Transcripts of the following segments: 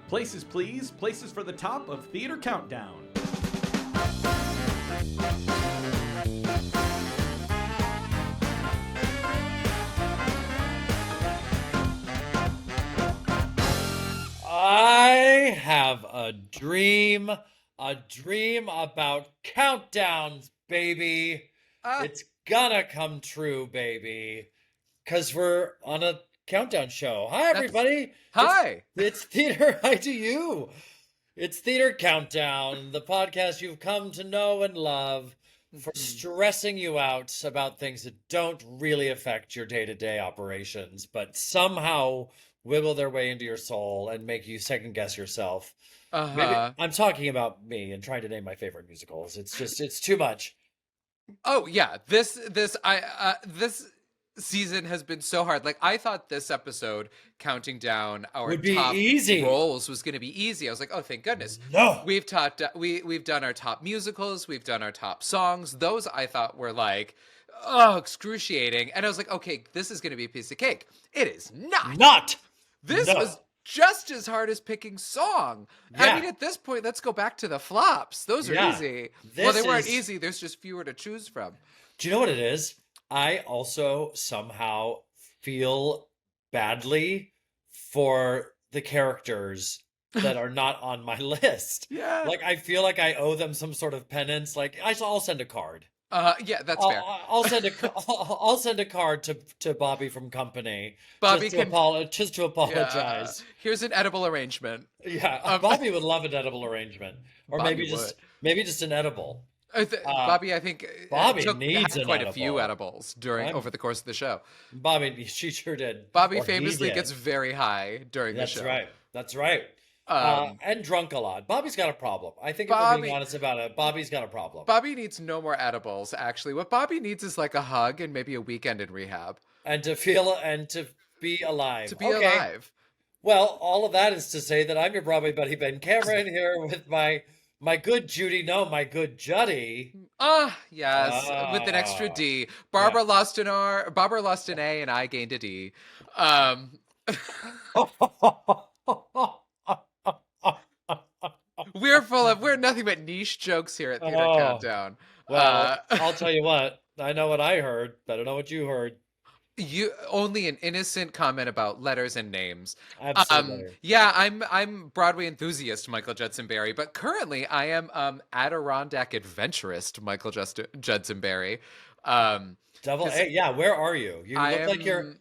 Places, please. Places for the top of Theater Countdown. I have a dream about countdowns, baby. It's gonna come true, baby. Because we're on a countdown show. Hi, everybody. Hi. It's Theater. Hi to you. It's Theater Countdown, the podcast you've come to know and love for stressing you out about things that don't really affect your day-to-day operations, but somehow wiggle their way into your soul and make you second guess yourself. Maybe I'm talking about me and trying to name my favorite musicals. It's too much. Oh yeah, this season has been so hard. Like, I thought this episode, counting down our Would be top easy. roles, was going to be easy. I was like, oh, thank goodness. No. We've done our top musicals, we've done our top songs. Those I thought were like, oh, excruciating. And I was like, okay, this is going to be a piece of cake. It is not. This was just as hard as picking song. Yeah. I mean, at this point, let's go back to the flops. Those are easy. Well, they weren't easy. There's just fewer to choose from. Do you know what it is? I also somehow feel badly for the characters that are not on my list. Yeah. Like, I feel like I owe them some sort of penance. Like, I'll send a card. Yeah, that's fair. I'll send a card to Bobby from Company. Bobby just to apologize. Yeah. Here's an edible arrangement. Yeah, Bobby would love an edible arrangement, or Bobby maybe just an edible. Bobby, I think, Bobby had quite edible. A few edibles over the course of the show. Bobby, she sure did. Bobby famously gets very high during the show. That's right. And drunk a lot. Bobby's got a problem. I think if we're being honest about it, Bobby's got a problem. Bobby needs no more edibles, actually. What Bobby needs is like a hug and maybe a weekend in rehab. And to be alive. To be alive. Well, all of that is to say that I'm your Broadway buddy, Ben Cameron, here with my good Judy, my good Juddy. Yes, with an extra D. Barbara lost an R, Barbara lost an A, and I gained a D. We're nothing but niche jokes here at Theater Countdown. Well, I'll tell you what. I know what I heard, but I don't know what you heard. You only an innocent comment about letters and names. Absolutely. Yeah, I'm Broadway enthusiast Michael Judson Berry, but currently I am Adirondack adventurist Michael Judson Berry. Double A. Yeah, where are you? You look like you're.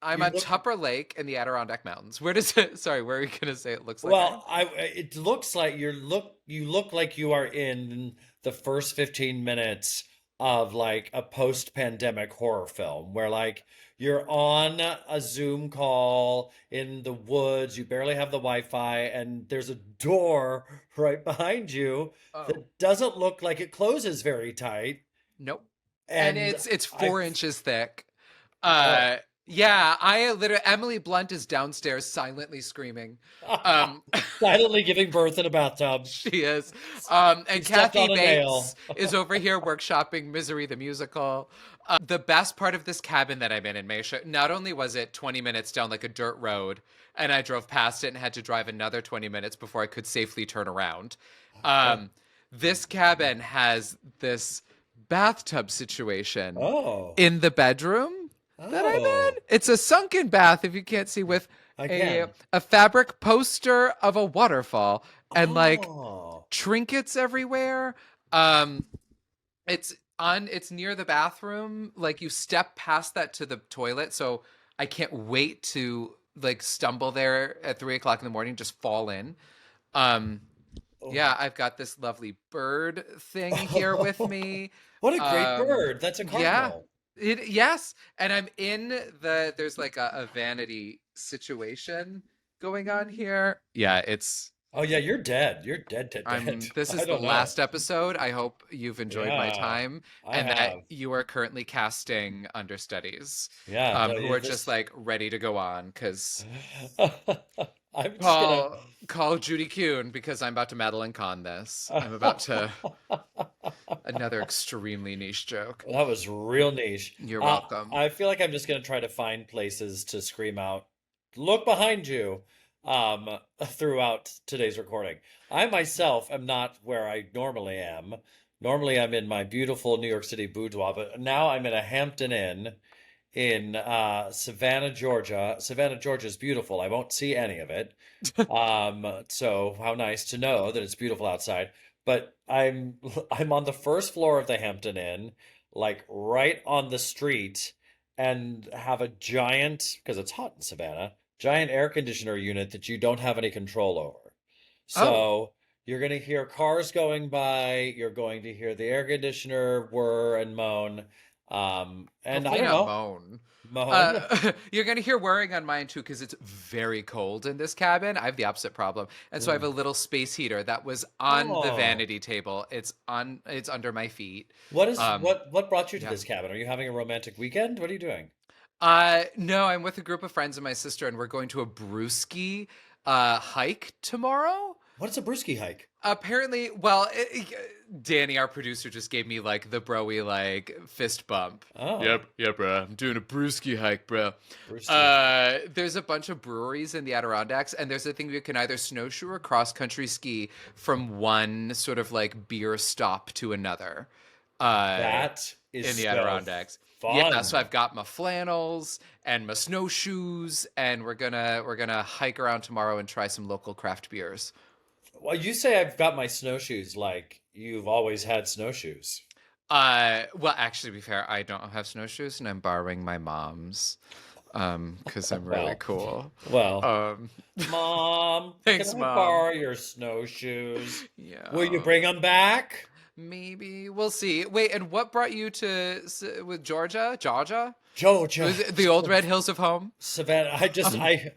I'm on Tupper Lake in the Adirondack Mountains. Where does it? Sorry, where are you gonna say it looks like? Well, it looks like you look like you are in the first 15 minutes of like a post-pandemic horror film where like you're on a Zoom call in the woods, you barely have the Wi-Fi, and there's a door right behiand you that doesn't look like it closes very tight. Nope. And it's 4 inches thick. Yeah, Emily Blunt is downstairs silently screaming. Silently giving birth in a bathtub. She is. And Kathy Bates is over here workshopping Misery the Musical. The best part of this cabin that I'm in Maysha, not only was it 20 minutes down like a dirt road, and I drove past it and had to drive another 20 minutes before I could safely turn around. This cabin has this bathtub situation in the bedroom that I'm in. It's a sunken bath, if you can't see, with a fabric poster of a waterfall and like trinkets everywhere. It's near the bathroom. Like, you step past that to the toilet, so I can't wait to like stumble there at 3:00 in the morning, just fall in. Yeah, I've got this lovely bird thing here with me. What a great bird! That's a cardinal. Yeah. Yes, and I'm in there's like a vanity situation going on here. Yeah, it's... Oh yeah, you're dead. You're dead. This is the last episode. I hope you've enjoyed my time that you are currently casting understudies. Yeah, who are just like ready to go on because I'm call Judy Kuhn because I'm about to Madeline Kahn this. I'm about to another extremely niche joke. That was real niche. You're welcome. I feel like I'm just gonna try to find places to scream out, "Look behind you!" throughout today's recording. I myself am not where I normally am. Normally, I'm in my beautiful New York City boudoir, but now I'm in a Hampton Inn in Savannah, Georgia. Savannah, Georgia is beautiful. I won't see any of it. So how nice to know that it's beautiful outside. But I'm on the first floor of the Hampton Inn, like right on the street, and have a giant, because it's hot in Savannah, giant air conditioner unit that you don't have any control over. Oh, So you're going to hear cars going by, you're going to hear the air conditioner whir and moan. And I hopefully don't not know, moan. moan. You're going to hear whirring on mine too because it's very cold in this cabin. I have the opposite problem. And so I have Ooh. a little space heater that was on the Oh. vanity table. It's under my feet. What is Um what brought you to yeah. this cabin? Are you having a romantic weekend? What are you doing? No, I'm with a group of friends and my sister and we're going to a brewski hike tomorrow. What is a brewski hike? Apparently, well, Danny, our producer, just gave me like the broy like fist bump. Oh, Yep, yeah, bro. I'm doing a brewski hike, bro. brewski hike. There's a bunch of breweries in the Adirondacks, and there's a thing you can either snowshoe or cross country ski from one sort of like beer stop to another. Uh, That is in the so Adirondacks. Yeah, so fun. I've got my flannels and my snowshoes, and we're gonna hike around tomorrow and try some local craft beers. Well, you say I've got my snowshoes like you've always had snowshoes. Well, actually, to be fair, I don't have snowshoes, and I'm borrowing my mom's, because I'm really Well, cool. well, Um, Mom, can thanks, I mom. borrow your snowshoes? Will you Yeah, bring them back? maybe we'll see. Wait, and what brought you to with Georgia? Georgia? Georgia. Was it the old Red Hills of home? Savannah,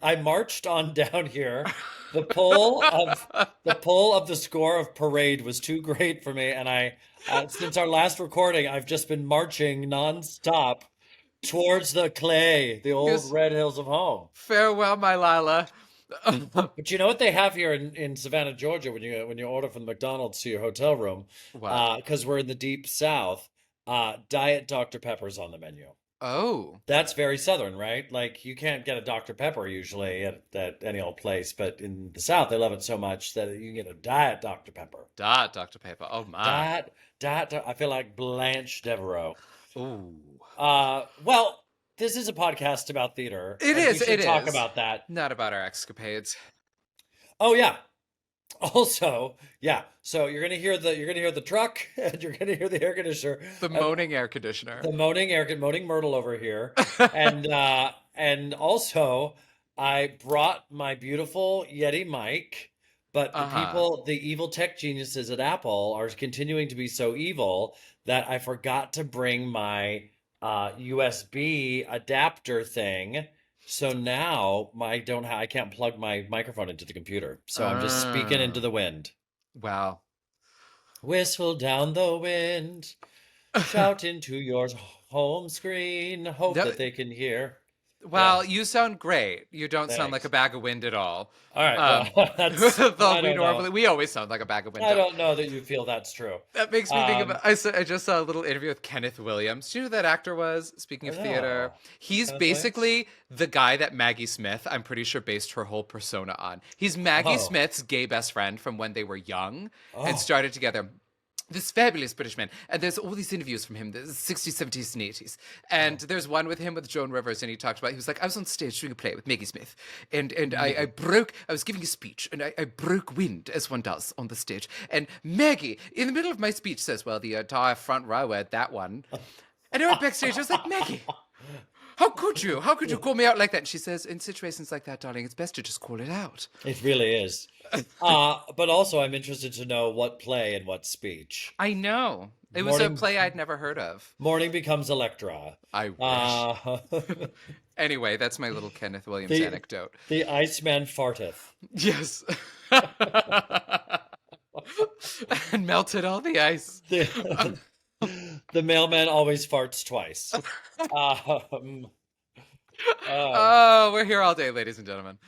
I marched on down here. The pull of the score of Parade was too great for me, and I since our last recording, I've just been marching nonstop towards the clay, the old Yes. red hills of home. Farewell, my Lila. But you know what they have here in Savannah, Georgia, when you order from the McDonald's to your hotel room, What? because we're in the deep South, Diet Dr. Pepper's on the menu. Oh, That's very Southern, right? Like you can't get a Dr. Pepper usually at any old place, but in the South they love it so much that you can get a Diet Dr. Pepper. dot, Dr. Pepper. Oh my. I feel like Blanche Devereaux. Ooh. Well, this is a podcast about theater, It and we is. It should talk is. about that. Not about our escapades. Oh yeah. Also, yeah. So you're gonna hear the truck, and you're gonna hear the air conditioner, The and moaning air conditioner. the moaning Myrtle over here, and also I brought my beautiful Yeti mic, but Uh-huh. the evil tech geniuses at Apple are continuing to be so evil that I forgot to bring my USB adapter thing. So now I can't plug my microphone into the computer. So I'm just speaking into Uh, the wind. wow. Whistle down the wind. Shout into your home screen. Hope No, that they can hear. Yeah, well, you sound great. You don't sound like a thanks. bag of wind at all. All right, well, Um, that's, though I don't know. we always sound like a bag of wind. I don't know that you feel that's true. That makes me think of Um, I just saw a little interview with Kenneth Williams. Do you know who that actor was? Speaking I of don't theater, know. he's Kenneth Williams? basically the guy that Maggie Smith, I'm pretty sure, based her whole persona on. He's Maggie Oh, Smith's gay best friend from when they were young and oh. started together. This fabulous British man. And there's all these interviews from him, the 60s, 70s, and 80s. And Oh. there's one with him with Joan Rivers, and he talked about, he was like, I was on stage doing a play with Maggie Smith, and Mm. I was giving a speech, and I broke wind, as one does on the stage. And Maggie, in the middle of my speech, says, well, the entire front row had that one. And I went backstage, I was like, Maggie, how could you? How could you call me out like that? And she says, in situations like that, darling, it's best to just call it out. It really is. But also I'm interested to know what play and what speech. I know. It was a Morning play I'd never heard of. Morning becomes Electra. I wish. Uh, Anyway, that's my little Kenneth Williams the anecdote. the Iceman farteth. Yes. And melted all the ice. The, the mailman always farts twice. Um, uh, Oh, we're here all day, ladies and gentlemen.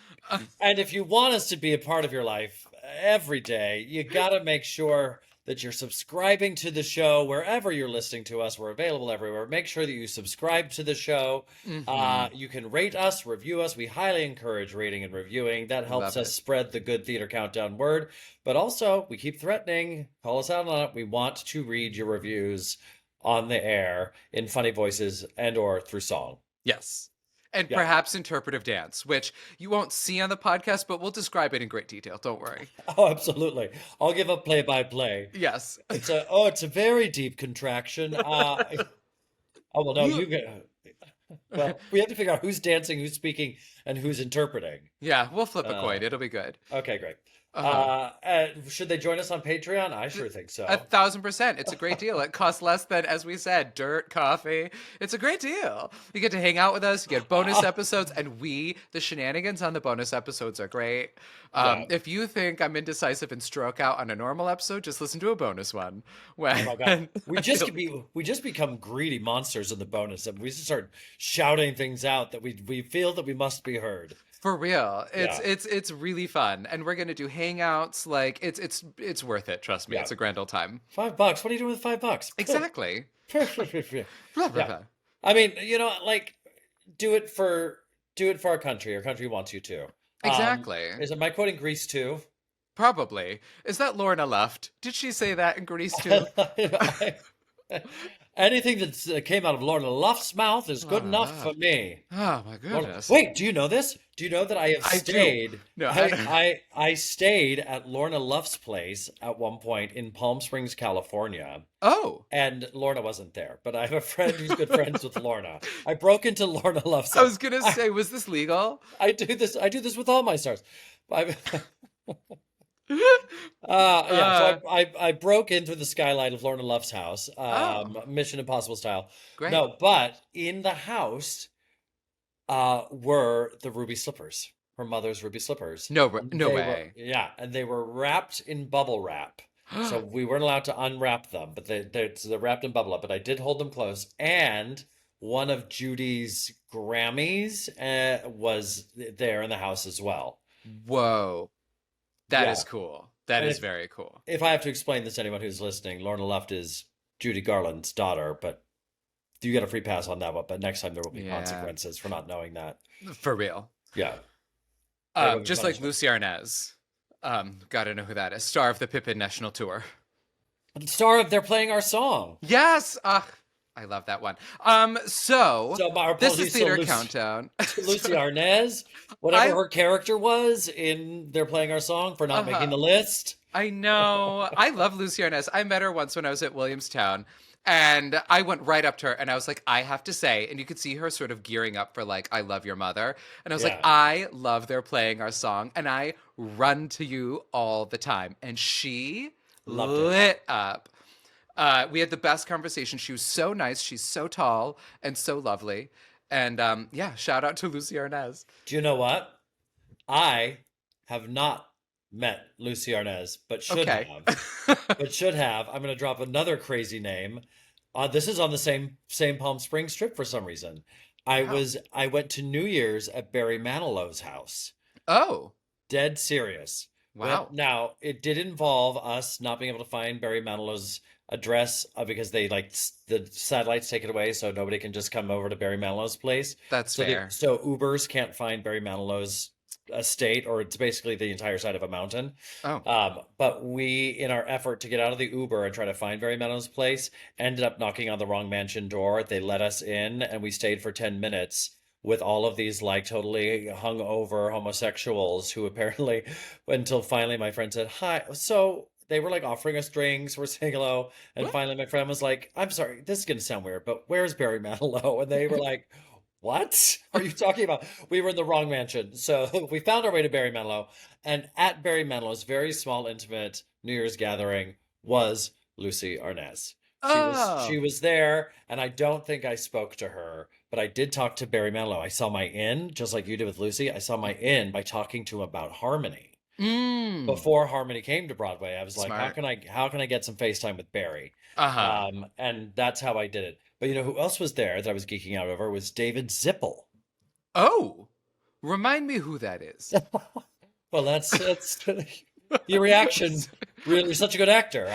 and if you want us to be a part of your life every day, you got to make sure that you're subscribing to the show wherever you're listening to us. We're available everywhere. Make sure that you subscribe to the show. You can rate us, review us. We highly encourage rating and reviewing. That helps us spread the good Theater Countdown word. But also, we keep threatening, call us out on it. We want to read your reviews on the air in funny voices and or through song. Yes. And perhaps interpretive dance, which you won't see on the podcast, but we'll describe it in great detail. Don't worry. Oh, absolutely. I'll give a play-by-play. Yes. It's a very deep contraction. Oh, well, no, you get... Well, we have to figure out who's dancing, who's speaking, and who's interpreting. Yeah, we'll flip a coin. It'll be good. Okay, great. Should they join us on Patreon? I sure think so. 1,000%. It's a great deal. It costs less than, as we said, dirt, coffee. It's a great deal. You get to hang out with us. You get bonus episodes, and the shenanigans on the bonus episodes are great. If you think I'm indecisive and stroke out on a normal episode, just listen to a bonus one. Oh my God. We just become greedy monsters in the bonus, and we just start shouting things out that we feel that we must be heard. For real. It's really fun. And we're gonna do hangouts. Like it's worth it, trust me. It's a grand old time. $5. What are you doing with $5? Exactly. I mean, like do it for our country. Our country wants you to. Exactly. Am I quoting Grease too? Probably. Is that Lorna Luft? Did she say that in Grease too? Anything that came out of Lorna Luft's mouth is good enough for me. Oh my goodness! Wait, do you know this? Do you know that I have stayed? No, I stayed at Lorna Luft's place at one point in Palm Springs, California. Oh, and Lorna wasn't there, but I have a friend who's good friends with Lorna. I broke into Lorna Luft's house. I was gonna say, was this legal? I do this with all my stars. So I broke into the skylight of Lorna Luft's house, Mission Impossible style. Great. No, but in the house were the ruby slippers, her mother's ruby slippers. No way. And they were wrapped in bubble wrap. So we weren't allowed to unwrap them, but they're wrapped in bubble wrap. But I did hold them close, and one of Judy's Grammys was there in the house as well. Whoa. That is cool. That is very cool. If I have to explain this to anyone who's listening, Lorna Luft is Judy Garland's daughter, but you get a free pass on that one. But next time there will be consequences for not knowing that. For real. Yeah. Just like Lucy Arnaz. Gotta know who that is. Star of the Pippin National Tour. Star of They're Playing Our Song. Yes. I love that one. So this is Theater Countdown. Lucy Arnaz, whatever her character was in They're Playing Our Song for not making the list. I know. I love Lucy Arnaz. I met her once when I was at Williamstown, and I went right up to her and I was like, I have to say, and you could see her sort of gearing up for like, I love your mother. And I was like, I love They're Playing Our Song, and I run to you all the time. And she lit up. We had the best conversation. She was so nice. She's so tall and so lovely. And shout out to Lucy Arnaz. Do you know what? I have not met Lucy Arnaz, but should have. I'm going to drop another crazy name. This is on the same Palm Springs trip for some reason. I went to New Year's at Barry Manilow's house. Oh. Dead serious. Wow. Now, it did involve us not being able to find Barry Manilow's address because they the satellites take it away, so nobody can just come over to Barry Manilow's place. That's fair. So Ubers can't find Barry Manilow's estate, or it's basically the entire side of a mountain. But we, in our effort to get out of the Uber and try to find Barry Manilow's place, ended up knocking on the wrong mansion door. They let us in, and we stayed for 10 minutes with all of these like totally hungover homosexuals who apparently, until finally my friend said, hi. So they were like offering us drinks. We're saying hello. And finally my friend was like, I'm sorry, this is going to sound weird, but where's Barry Manilow? And they were like, what are you talking about? We were in the wrong mansion. So we found our way to Barry Manilow. And at Barry Manilow's very small, intimate New Year's gathering was Lucy Arnaz. She was there, and I don't think I spoke to her, but I did talk to Barry Manilow. I saw my in, just like you did with Lucy. I saw my in by talking to him about Harmony. Before Harmony came to Broadway, I was like, how can I get some FaceTime with Barry? And that's how I did it. But you know who else was there that I was geeking out over was David Zippel. Oh, remind me who that is. Well, that's your reaction. Really, such a good actor.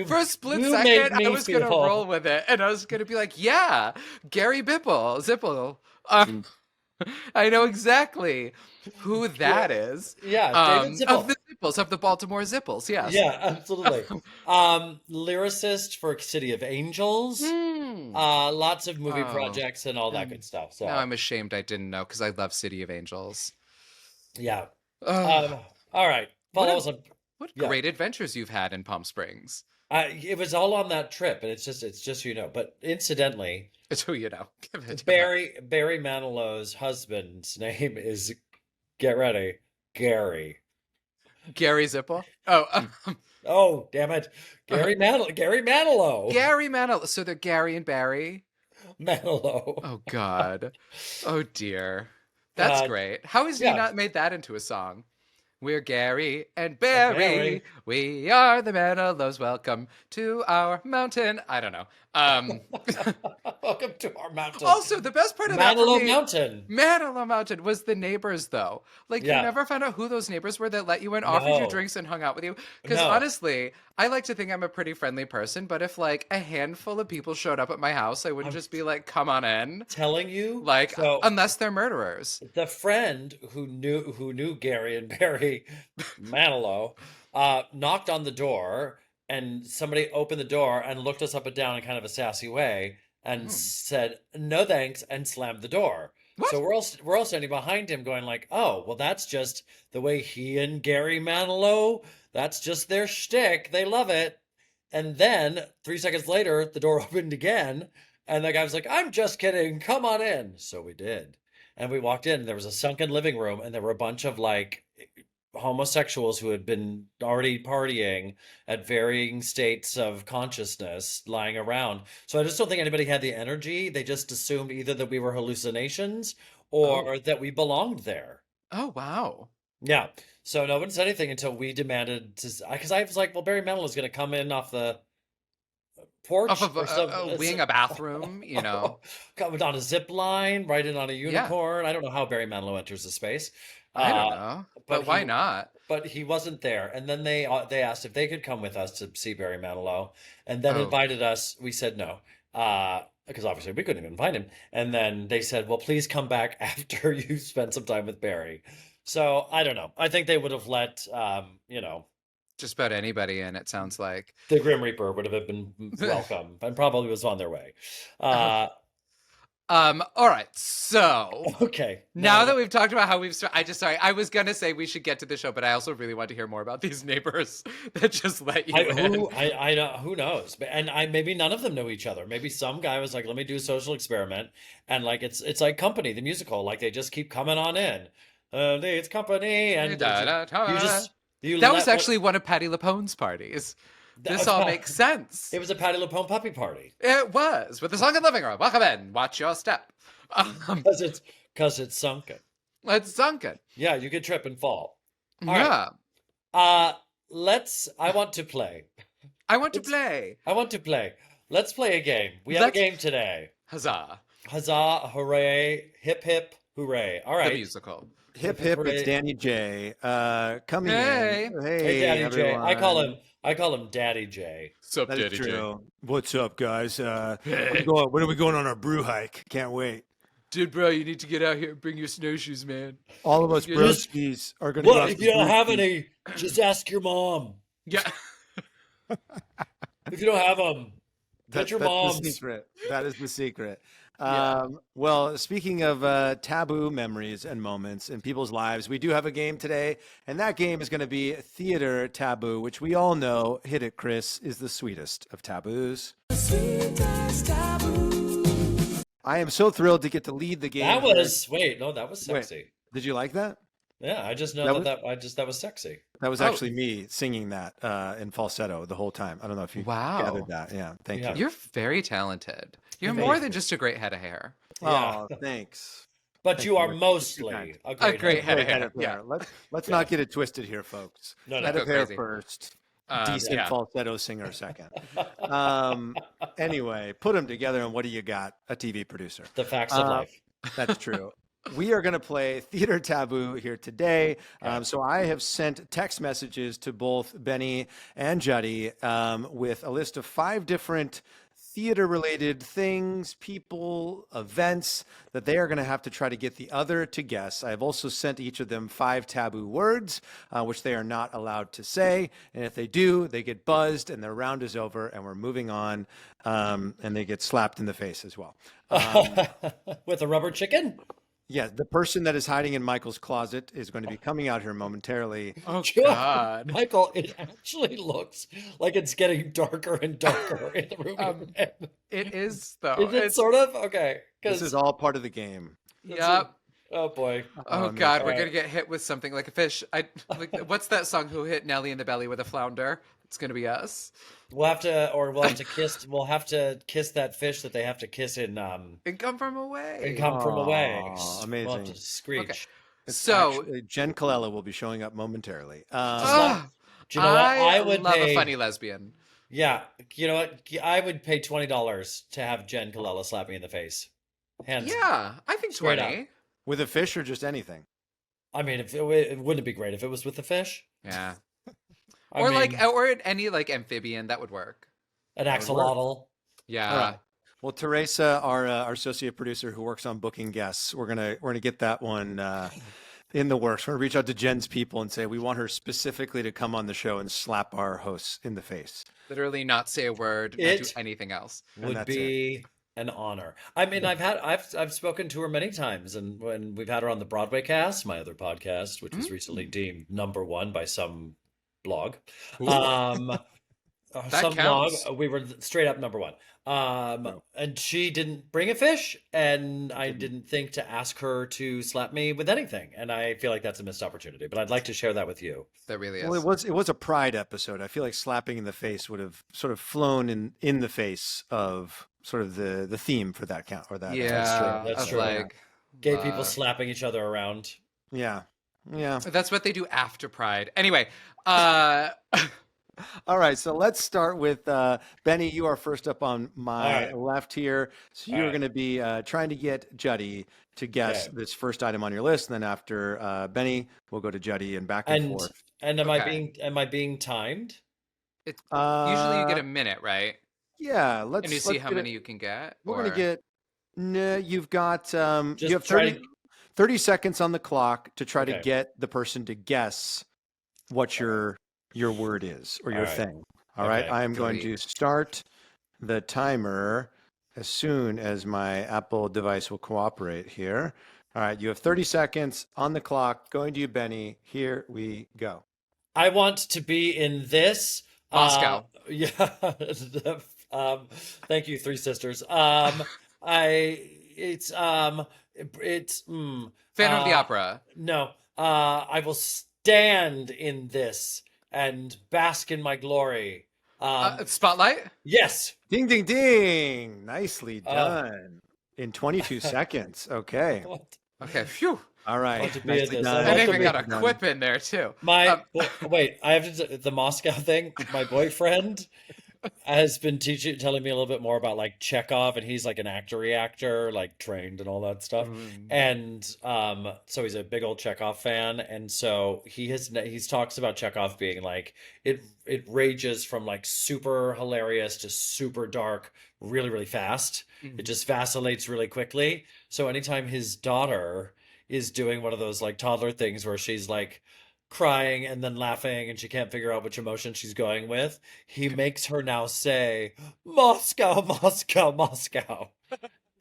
For a split you made second, I me was gonna feel- roll with it, and I was gonna be like, "Yeah, Gary Zipple. I know exactly who that is. Yeah, David Zippel. Of the Zipples, of the Baltimore Zipples. Yes. Yeah, absolutely. Lyricist for City of Angels. Lots of movie projects and all that good stuff. So Now I'm ashamed I didn't know because I love City of Angels. yeah. Ugh. All right. Follow us. What great adventures you've had in Palm Springs. It was all on that trip, and it's just you know. But incidentally, It's who you know. Barry Manilow's husband's name is, get ready, Gary. Gary Zipple. Oh, Oh, damn it, Gary Manilow. Gary Manilow. So they're Gary and Barry. Manilow. Oh God. Oh dear. That's great. How has he not made that into a song? We're Gary and Barry. We are the Manilows. Welcome to our mountain. I don't know. Welcome to our mountain. Also, the best part of that for me, Mountain. Manilow Mountain was the neighbors, though. Like, you never found out who those neighbors were that let you in, offered you drinks, and hung out with you. Because honestly, I like to think I'm a pretty friendly person, but if like a handful of people showed up at my house, I wouldn't just be like, "Come on in." Telling you, like, unless they're murderers. The friend who knew Gary and Barry Manilow knocked on the door. And somebody opened the door and looked us up and down in kind of a sassy way and said, "No thanks," and slammed the door. What? So we're all standing behind him going like, "Oh, well, that's just the way he and Gary Manilow, that's just their shtick. They love it." And then 3 seconds later, the door opened again. And the guy was like, "I'm just kidding. Come on in." So we did. And we walked in. There was a sunken living room and there were a bunch of like homosexuals who had been already partying at varying states of consciousness lying around. So I just don't think anybody had the energy. They just assumed either that we were hallucinations or that we belonged there. Oh, wow. Yeah. So no one said anything until we demanded to, because I was like, well, Barry Manilow is going to come in off the porch. Off of a wing, a bathroom, you know. Coming on a zip line, right in on a unicorn. I don't know how Barry Manilow enters the space. I don't know, but why not? But he wasn't there, and then they asked if they could come with us to see Barry Manilow, and then invited us. We said no, because obviously we couldn't even find him. And then they said, "Well, please come back after you spend some time with Barry." So I don't know. I think they would have let just about anybody in. It sounds like the Grim Reaper would have been welcome and probably was on their way. All right, so okay. Now that we've talked about how we've I was gonna say we should get to the show, but I also really want to hear more about these neighbors that just let you in. I know, who knows? And maybe none of them know each other. Maybe some guy was like, "Let me do a social experiment," and like it's like Company, the musical. Like they just keep coming on in. It's Company, and that was actually one of Patti LuPone's parties. This all makes sense. It was a Patti LuPone puppy party. It was, with the song in the living room. Welcome in. Watch your step. Because it's sunken. It's sunken. Yeah, you could trip and fall. All yeah. Right. I want to play. I want to play. Let's play a game. We have a game today. Huzzah. Huzzah, hooray, hip, hip, hooray. All right. The musical. Hip, hip, it's Danny J. Coming in. Hey, Daddy everyone. J. I call him Daddy J. What's up, Daddy J? What's up, guys? When are we going on our brew hike? Can't wait. Dude, bro, you need to get out here and bring your snowshoes, man. All of us broskies are going to go. If you don't have any, just ask your mom. Yeah. If you don't have them, get your mom's. The secret. That is the secret. Well, speaking of taboo memories and moments in people's lives, we do have a game today, and that game is going to be Theater Taboo, which we all know, hit it, Chris, is the sweetest of taboos. The sweetest taboo. I am so thrilled to get to lead the game. That was sexy. Wait, did you like that? Yeah, I just know that was sexy. That was actually me singing that in falsetto the whole time. I don't know if you gathered that. Yeah, thank you. You're very talented. You're more than just a great head of hair. Oh, thanks. But you are mostly a great head of hair. Yeah. Let's not get it twisted here, folks. Head of hair first. Decent falsetto singer second. Anyway, put them together, and what do you got? A TV producer. The facts of life. That's true. we are going to play Theater Taboo here today. So I have sent text messages to both Benny and Juddy with a list of 5 different theater-related things, people, events that they are going to have to try to get the other to guess. I've also sent each of them 5 taboo words, which they are not allowed to say. And if they do, they get buzzed and their round is over and we're moving on. And they get slapped in the face as well. With a rubber chicken? Yeah, the person that is hiding in Michael's closet is going to be coming out here momentarily. Oh, God. Michael, it actually looks like it's getting darker and darker in the room. It is, though. Is it sort of? Okay. This is all part of the game. Yep. Oh, boy. Oh, God, we're going to get hit with something like a fish. What's that song, Who Hit Nelly in the Belly with a Flounder? It's going to be us. We'll have to kiss that fish that they have to kiss in And Come From Away. and Come From Away. Amazing. We'll have to screech. Okay. So actually, Jen Colella will be showing up momentarily. Do you know what? I would love a funny lesbian. Yeah, you know what? I would pay $20 to have Jen Colella slap me in the face. Hands. Yeah, I think Straight 20. With a fish or just anything? I mean, if it wouldn't be great if it was with the fish. Yeah. I mean, or any like amphibian, that would work. an axolotl. Yeah. Well, Teresa, our associate producer who works on booking guests, we're gonna get that one in the works. We're gonna reach out to Jen's people and say we want her specifically to come on the show and slap our hosts in the face. Literally not say a word, not do anything else. Would be an honor. I mean, I've spoken to her many times, and when we've had her on the Broadway cast, my other podcast, which was recently deemed #1 by some blog. Some counts. blog, we were straight up #1. And she didn't bring a fish, and I didn't think to ask her to slap me with anything, and I feel like that's a missed opportunity. But I'd like to share that with you. There really is. Well, it was a Pride episode. I feel like slapping in the face would have sort of flown in the face of sort of the theme for that count or that. Yeah, That's of true. like Gay people slapping each other around. Yeah. That's what they do after Pride. Anyway, all right, so let's start with Benny. You are first up on my left here. So you're going to be trying to get Juddy to guess this first item on your list, and then after Benny, we'll go to Juddy and back and forth. And am I being timed? it's usually you get a minute, right? Yeah, And you see how many you can get. We're going to get. No, you've got. You Just have try 30 seconds on the clock to try to Okay. get the person to guess what your word is or your All right. thing. All right, Okay, I am going to great. start the timer as soon as my Apple device will cooperate here. All right, you have 30 seconds on the clock. Going to you, Benny. Here we go. I want to be in this. Moscow. Yeah. Thank you, Three Sisters. It's Phantom of the Opera. No. I will stand in this and bask in my glory. Spotlight. Yes. Ding, ding, ding. Nicely done. In 22 seconds. Okay. Okay, phew. All right. Want to be in Nicely this. done. I I want to even got a be- quip in there too. Wait, I have to the Moscow thing. My boyfriend has been telling me a little bit more about like Chekhov, and he's like an actor, like trained and all that stuff. And so he's a big old Chekhov fan, and so he talks about Chekhov being like it rages from like super hilarious to super dark really, really fast. It just vacillates really quickly. So anytime his daughter is doing one of those like toddler things where she's like crying and then laughing and she can't figure out which emotion she's going with, he makes her now say Moscow, Moscow, Moscow.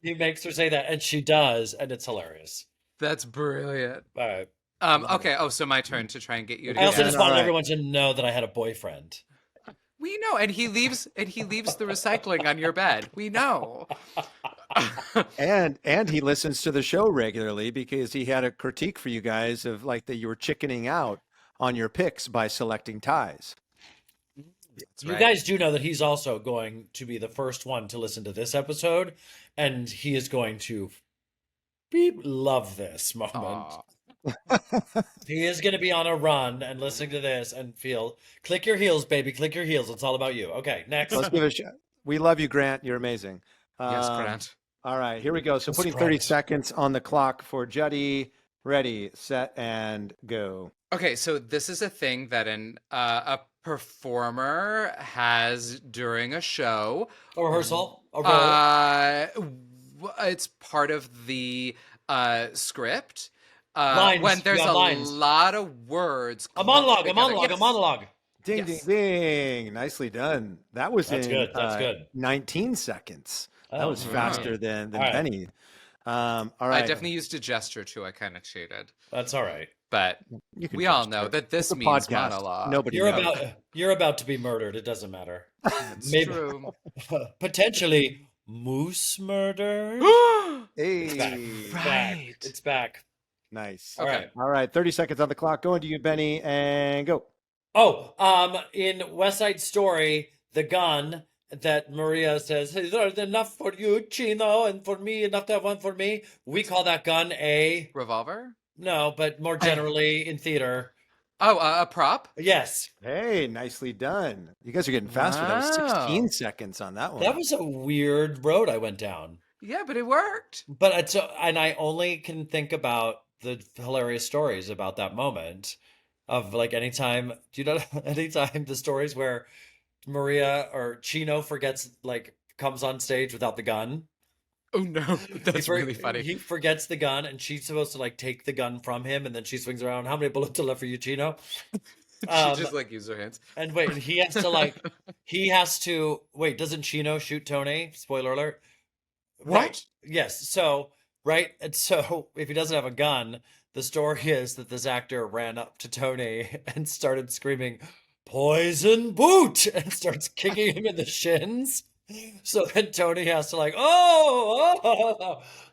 He makes her say that, and she does, and it's hilarious. That's brilliant. All right. Okay. Oh, so my turn to try and get you to I also guess. just wanted All right. everyone to know that I had a boyfriend. We know, and he leaves the recycling on your bed. We know. And he listens to the show regularly because he had a critique for you guys of like that you were chickening out on your picks by selecting ties. That's You right. guys do know that he's also going to be the first one to listen to this episode, and he is going to love this moment. Aw. He is going to be on a run and listening to this and feel, click your heels, baby, click your heels. It's all about you. Okay, next. Let's give it a shot. We love you, Grant. You're amazing. Yes, Grant. All right, here we go. So putting 30 seconds on the clock for Juddy. Ready, set, and go. Okay, so this is a thing that a performer has during a show. A rehearsal? A role? It's part of the script. Lines. When there's a lines. lot of words. A monologue. A monologue. Yes. A monologue. Ding, Yes. ding, ding. Nicely done. That was That's in good. That's good. 19 seconds. That Oh, was faster than All right. Benny. All right. I definitely used a gesture too. I kind of cheated. That's all right. But You can we all trust know her. that this It's a means podcast. monologue. Nobody You're knows. about to be murdered. It doesn't matter. It's Maybe true. potentially moose murder. Hey. It's back. Right. It's back. Nice. Okay. All right. 30 seconds on the clock. Going to you, Benny, and go. Oh, in West Side Story, the gun that Maria says, "Is there enough for you, Chino, and for me, enough to have one for me?" We call that gun a Revolver? no, but more generally in theater, Oh, a prop? yes. Hey, nicely done. You guys are getting faster. That was 16 Wow. seconds on that one. That was a weird road I went down. Yeah, but it worked. But and I only can think about the hilarious stories about that moment of like anytime, anytime the stories where Maria or Chino forgets, like, comes on stage without the gun. Oh no, that's really He funny. forgets the gun and she's supposed to like take the gun from him and then she swings around. How many bullets are left for you, Chino? She just like used her hands. And wait, he has to wait, doesn't Chino shoot Tony? Spoiler alert. What? Right. Yes. So, right. And so, if he doesn't have a gun, the story is that this actor ran up to Tony and started screaming, "Poison boot!" and starts kicking him in the shins. So then Tony has to like,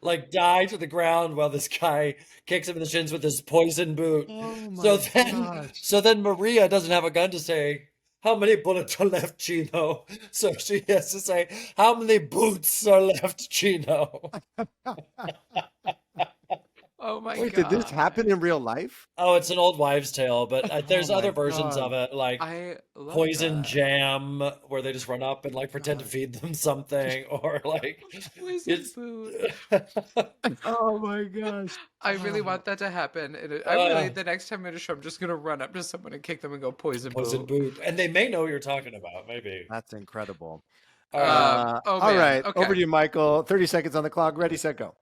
like die to the ground while this guy kicks him in the shins with his poison boot. Oh my gosh. So then Maria doesn't have a gun to say, "How many bullets are left, Chino?" So she has to say, "How many boots are left, Chino?" Oh my Wait, god. did this happen in real life? Oh, it's an old wives' tale, but there's Oh my other versions God. of it, like I love Poison that. Jam, where they just run up and like pretend to feed them something, or like Poison it's. boot. Oh my gosh. I really want that to happen. And the next time I'm in a show, I'm just gonna run up to someone and kick them and go poison Poison boot. boot, and they may know what you're talking about. Maybe. That's incredible. All right. Oh, All man. right. Okay. Over to you, Michael. 30 seconds on the clock. Ready, set, go.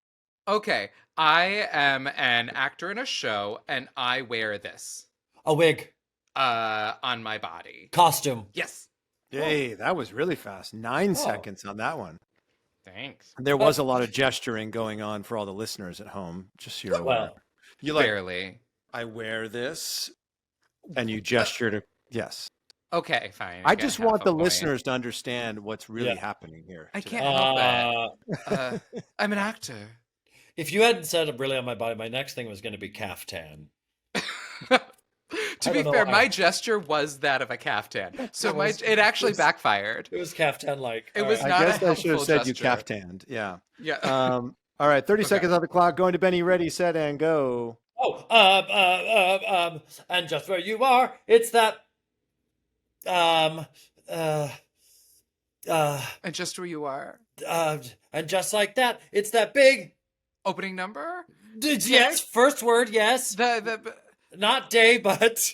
Okay, I am an actor in a show, and I wear this A wig, on my body. costume. Yes. Hey, that was really fast. 9 Oh. seconds on that one. Thanks. There was a lot of gesturing going on for all the listeners at home, just so you're aware. Well, You like, Barely. I wear this, and you gesture to, yes. Okay, fine. I get just half want a the point. listeners to understand what's really Yeah. happening here. I today. can't help it. I'm an actor. if you hadn't said really on my body, my next thing was going to be caftan. To I be don't know fair, why. my gesture was that of a caftan, so it actually backfired. It was caftan like. It was I not a guess I should have helpful said you gesture. caftanned. Yeah. Yeah. All right, 30 Okay. seconds on the clock. Going to Benny. Ready, set, and go. And just where you are, it's that. Uh, And just where you are. and just like that, it's that big. Opening number? Yes, first word, yes. The Not day, but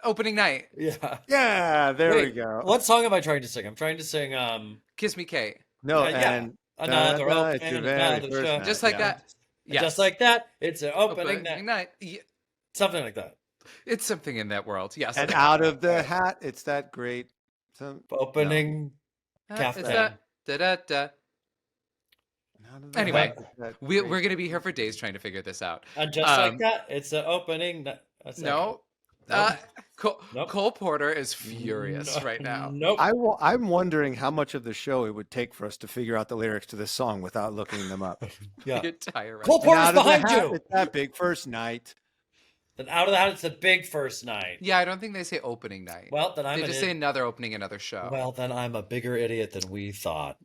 opening night. yeah. Yeah, there we Wait, go. What song am I trying to sing? I'm trying to sing Kiss Me Kate. No, yeah. and another Da-da-da, it's open, your very another first show. night, Just like yeah. that. Yes. Just like that, it's an opening night. night. Yeah, Something like that. it's something in that world. Yes. And out of the hat, it's that great. Opening. It's Caftan. that. Da-da-da. Anyway, we're going to be here for days trying to figure this out. And just like that, it's an opening night. No. Nope. Nope. Cole Porter is furious right now. Nope. I'm wondering how much of the show it would take for us to figure out the lyrics to this song without looking them up. Yeah. The entire Cole rest. Porter's And out of the behind hat, you. It's that big first night. Then out of the house, it's the big first night. Yeah, I don't think they say opening night. Well, then I'm they just say another opening, another show. Well, then I'm a bigger idiot than we thought.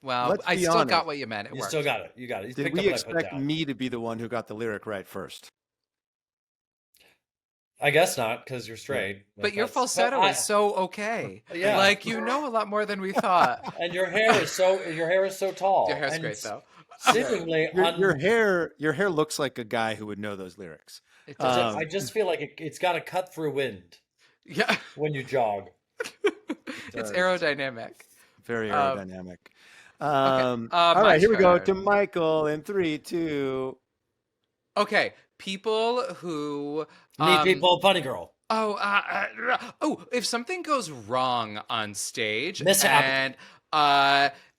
Well, Let's I be still honest. got what you meant. It You worked. still got it. You got it. You Did picked we up what I put expect down. me to be the one who got the lyric right first? I guess not, because you're straight. But your That's- falsetto I- is so okay. Yeah. Like, you know a lot more than we thought. And your hair is so tall. Your hair's and great, though. Seemingly, Your hair looks like a guy who would know those lyrics. It does. I just feel like it's got to cut through wind Yeah. when you jog. It's aerodynamic. Very aerodynamic. Okay. All My right, here we go to turn. Michael in 3, 2. Okay. People who Meet people, funny girl. If something goes wrong on stage Mishap.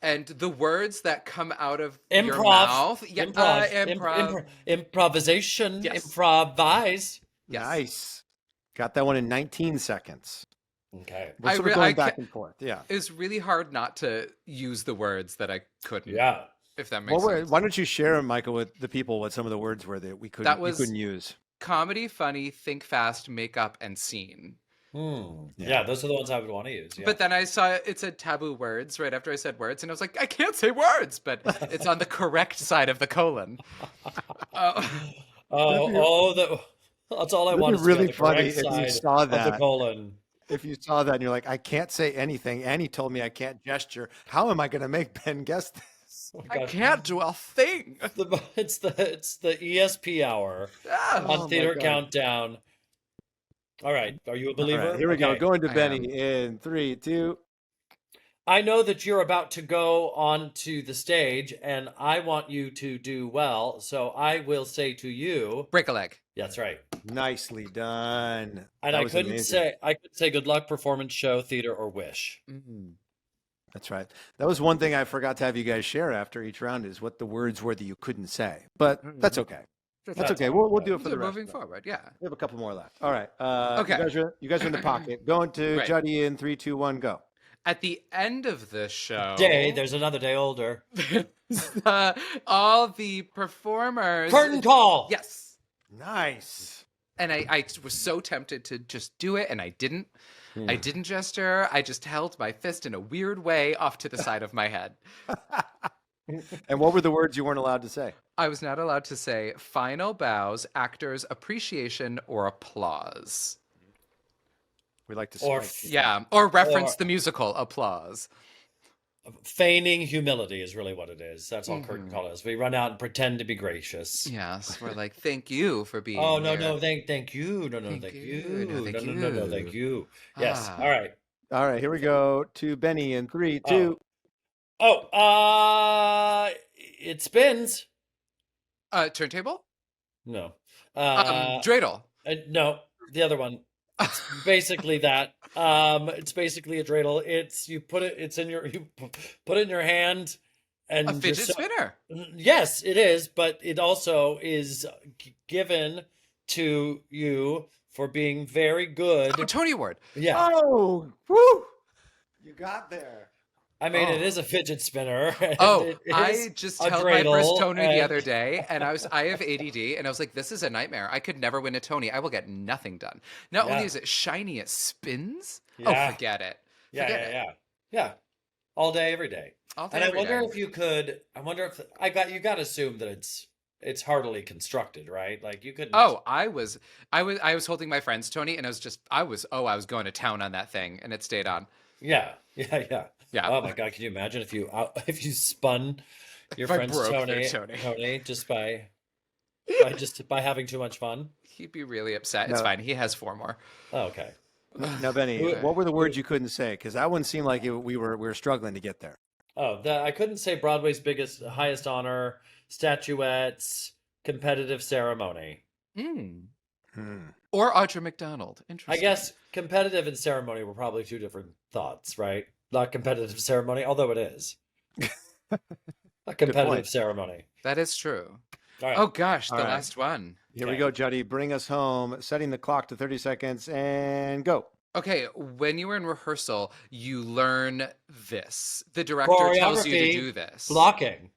and the words that come out of your Improv. mouth, Improvisation. Yes. Improvise. Yes. Nice. Got that one in 19 seconds. Okay. We're sort of going back and forth. Yeah. It's really hard not to use the words that I couldn't. Yeah. If that makes sense. Why don't you share, Michael, with the people what some of the words were that we couldn't use? Comedy, funny, think fast, make up, and scene. Yeah, those are the ones I would want to use. Yeah. But then I saw it said taboo words right after I said words, and I was like, I can't say words, but it's on the correct side of the colon. That's all I want. It'd be really funny if you saw that. The colon. If you saw that and you're like, I can't say anything. Annie told me I can't gesture. How am I going to make Ben guess this? Oh, I can't do a thing. It's the ESP hour on Theater Countdown. All right, are you a believer? All right, here we go. Going to I Benny am. in 3, 2. I know that you're about to go onto the stage, and I want you to do well. So I will say to you, Break a leg. that's right. Nicely done. And That I was couldn't amazing. say good luck, performance, show, theater, or wish. That's right. That was one thing I forgot to have you guys share after each round is what the words were that you couldn't say. But that's okay. That's okay. We'll do it for the rest. Moving forward, yeah. We have a couple more left. All right. Okay. You guys are in the pocket. Going to Right. Juddy in 3, 2, 1, go. At the end of the show, There's another day older. all the performers. Curtain call. Yes. Nice. And I was so tempted to just do it, and I didn't. I didn't gesture. I just held my fist in a weird way off to the side of my head. And what were the words you weren't allowed to say? I was not allowed to say final bows, actors' appreciation, or applause. We like to Or spike. Yeah, or reference the musical applause. feigning humility is really what it is. That's all curtain call is. We run out and pretend to be gracious. Yes, we're like, thank you for being Oh no, here. no, thank you. No, Thank thank you. you. No, thank No, you. thank you. Yes. Ah. All right. All right, here we go to Benny in 3, 2. It spins. Turntable? No. Dreidel. No, the other one. It's basically that. It's basically a dreidel. You put it in your hand and A fidget spinner. Yes, it is, but it also is given to you for being very good. Oh, Tony Award. Yeah. Oh, woo! You got there. I mean, it is a fidget spinner. Oh, It is I just a held my first dreidel, Tony the and- other day, and I have ADD, and I was like, this is a nightmare. I could never win a Tony. I will get nothing done. Not Yeah. only is it shiny, it spins. Yeah. Oh, forget it. Yeah, Forget yeah, it. yeah. All day, every day. All day, And I every wonder day. if you could. I wonder if you got to assume that it's heartily constructed, right? Like you couldn't. Oh, I was holding my friend's Tony, and I was going to town on that thing, and it stayed on. Yeah. Yeah. Oh my God, can you imagine if you spun your If I friend's broke their Tony Tony. just by having too much fun? He'd be really upset. It's No. fine. He has 4 more. Oh, okay. Now, Benny, what were the words you couldn't say? Because that one seemed like we were struggling to get there. Oh, I couldn't say Broadway's highest honor, statuettes, competitive ceremony. Or Audra McDonald. I Interesting. guess competitive and ceremony were probably two different thoughts, right? Not competitive ceremony, although it is. A competitive ceremony. That is true. All right. Oh gosh, the All right. last one. Here we Okay. go, Juddy. Bring us home. Setting the clock to 30 seconds and go. Okay, when you were in rehearsal, you learn this. The director tells you to Choreography, do this. Blocking.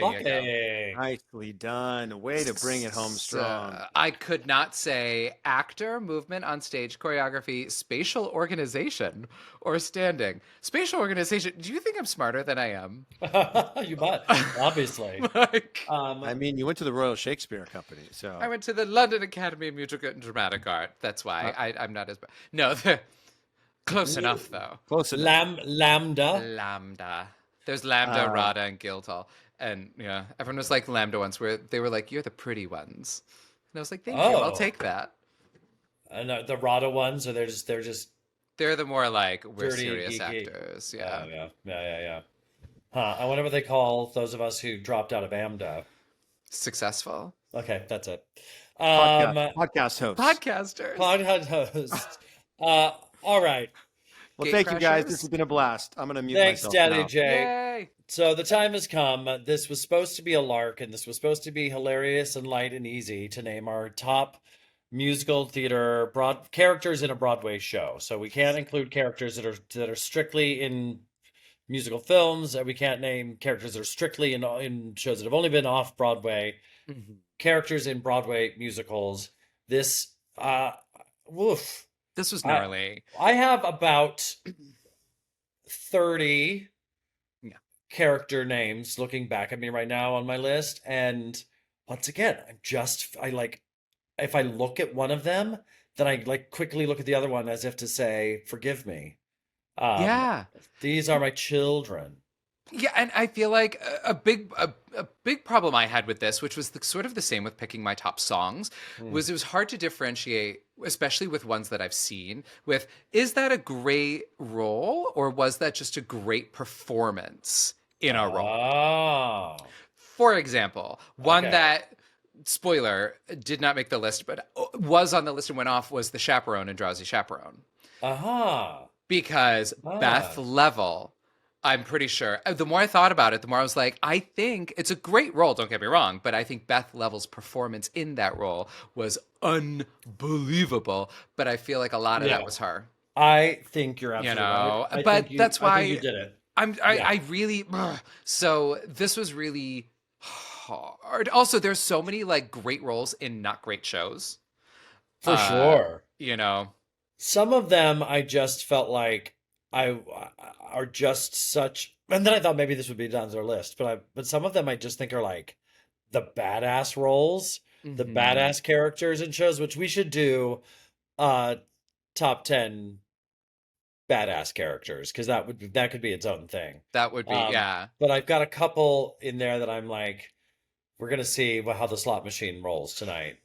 There you go. Okay. Nicely done. Way to bring it home strong. I could not say actor, movement on stage, choreography, spatial organization, or standing. Spatial organization. Do you think I'm smarter than I am? You might, obviously. Like, I mean, you went to the Royal Shakespeare Company, so. I went to the London Academy of Music and Dramatic Art. That's why I'm not as bad. No, close enough though. Close enough. Lambda. Lambda. There's Lambda, Rada, and Guildhall. And yeah, everyone was like Lambda ones where they were like, "You're the pretty ones." And I was like, "Thank you, I'll take that." And the Rada ones, or they're just They're the more like, we're dirty, serious geeky. actors. Yeah. Yeah. Huh. I wonder what they call those of us who dropped out of AMDA. Successful. Okay, that's it. Podcast host. Podcasters. Podcast host. All right. Well, Gate thank you guys. crashers. This has been a blast. I'm going to mute Thanks, myself Daddy now. Jay. Yay. So the time has come. This was supposed to be a lark, and this was supposed to be hilarious and light and easy to name our top musical theater characters in a Broadway show. So we can't include characters that are strictly in musical films. We can't name characters that are strictly in shows that have only been off Broadway. Mm-hmm. Characters in Broadway musicals. This, woof. This was gnarly. I have about 30 character names looking back at me right now on my list. And once again, if I look at one of them, then I like quickly look at the other one as if to say, forgive me. Yeah. These are my children. Yeah, and I feel like a big problem I had with this, which was sort of the same with picking my top songs, was it was hard to differentiate, especially with ones that I've seen, with is that a great role or was that just a great performance in a role? Oh. For example, one Okay. that, spoiler, did not make the list, but was on the list and went off was The Chaperone and Drowsy Chaperone. Aha. Because Beth Level, I'm pretty sure, the more I thought about it, the more I was like, I think it's a great role, don't get me wrong, but I think Beth Level's performance in that role was unbelievable, but I feel like a lot of that was her. I think you're absolutely right. But that's why I think you did it. I really, so this was really hard. Also, there's so many like great roles in not great shows. For sure. You know, some of them I just felt like are just such, and then I thought maybe this would be on their list, but some of them I just think are like the badass roles, the badass characters in shows, which we should do top 10 badass characters, because that could be its own thing. That would be, yeah. But I've got a couple in there that I'm like, we're gonna see how the slot machine rolls tonight.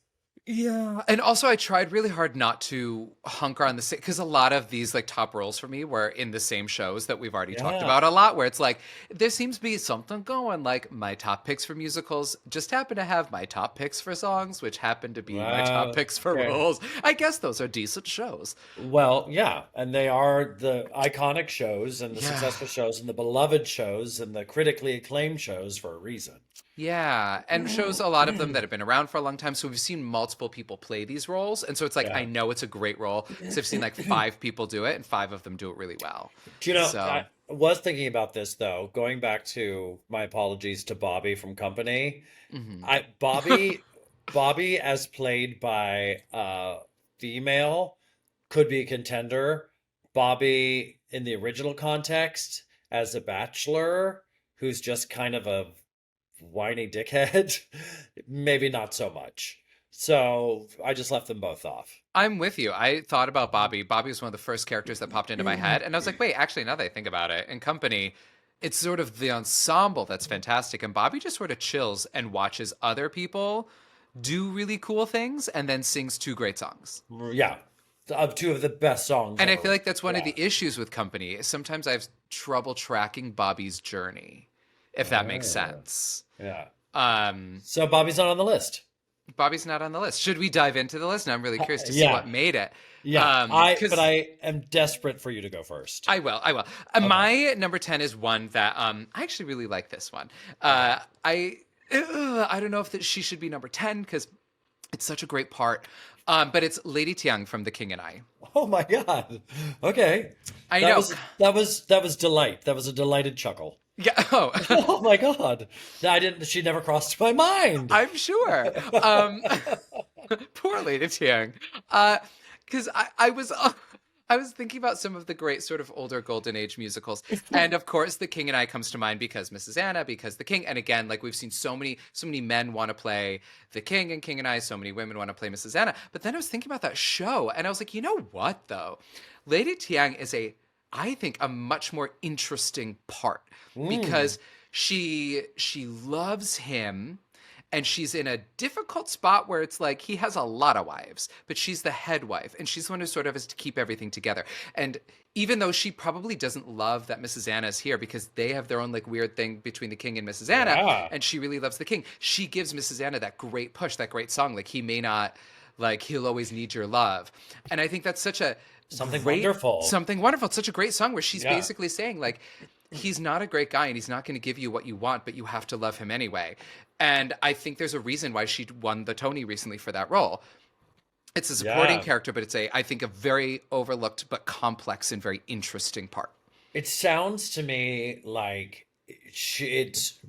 Yeah. And also I tried really hard not to hunker on the same, because a lot of these like top roles for me were in the same shows that we've already talked about a lot, where it's like, there seems to be something going, like my top picks for musicals just happen to have my top picks for songs, which happen to be my top picks for roles. I guess those are decent shows. Well, yeah. And they are the iconic shows and the successful shows and the beloved shows and the critically acclaimed shows for a reason. Yeah, and shows a lot of them that have been around for a long time. So we've seen multiple people play these roles. And so it's like, I know it's a great role because I've seen like 5 people do it and 5 of them do it really well. Do you know, I was thinking about this though, going back to my apologies to Bobby from Company. Bobby as played by female could be a contender. Bobby in the original context as a bachelor who's just kind of a whiny dickhead, maybe not so much. So I just left them both off. I'm with you. I thought about Bobby. Bobby was one of the first characters that popped into my head. And I was like, wait, actually, now that I think about it, in Company, it's sort of the ensemble that's fantastic. And Bobby just sort of chills and watches other people do really cool things and then sings 2 great songs. Yeah. 2 of the best songs And ever. I feel like that's one of the issues with Company. Sometimes I have trouble tracking Bobby's journey, if that makes sense. Yeah. So Bobby's not on the list. Bobby's not on the list. Should we dive into the list? And I'm really curious to see what made it. Yeah, but I am desperate for you to go first. I will. Okay. My number 10 is one that I actually really like this one. I don't know if she should be number 10 because it's such a great part. But it's Lady Tiang from The King and I. Oh my God. Okay. I know. That was delight. That was a delighted chuckle. Yeah. Oh, Oh my God. She never crossed my mind. I'm sure. Poor Lady Tiang. Because I was thinking about some of the great sort of older golden age musicals, and of course, The King and I comes to mind because Mrs. Anna, because The King, and again, like we've seen so many men want to play The King and King and I, so many women want to play Mrs. Anna. But then I was thinking about that show, and I was like, you know what though, Lady Tiang is I think a much more interesting part because she loves him and she's in a difficult spot where it's like he has a lot of wives, but she's the head wife and she's the one who sort of has to keep everything together. And even though she probably doesn't love that Mrs. Anna is here because they have their own like weird thing between the king and Mrs. Anna, Yeah. and she really loves the king, she gives Mrs. Anna that great push, that great song, like he may not, like he'll always need your love. And I think that's such a Something great, wonderful. something wonderful. It's such a great song where she's Yeah. basically saying like, he's not a great guy and he's not going to give you what you want, but you have to love him anyway. And I think there's a reason why she won the Tony recently for that role. It's a supporting Yeah. character, but it's I think, a very overlooked but complex and very interesting part. It sounds to me like it's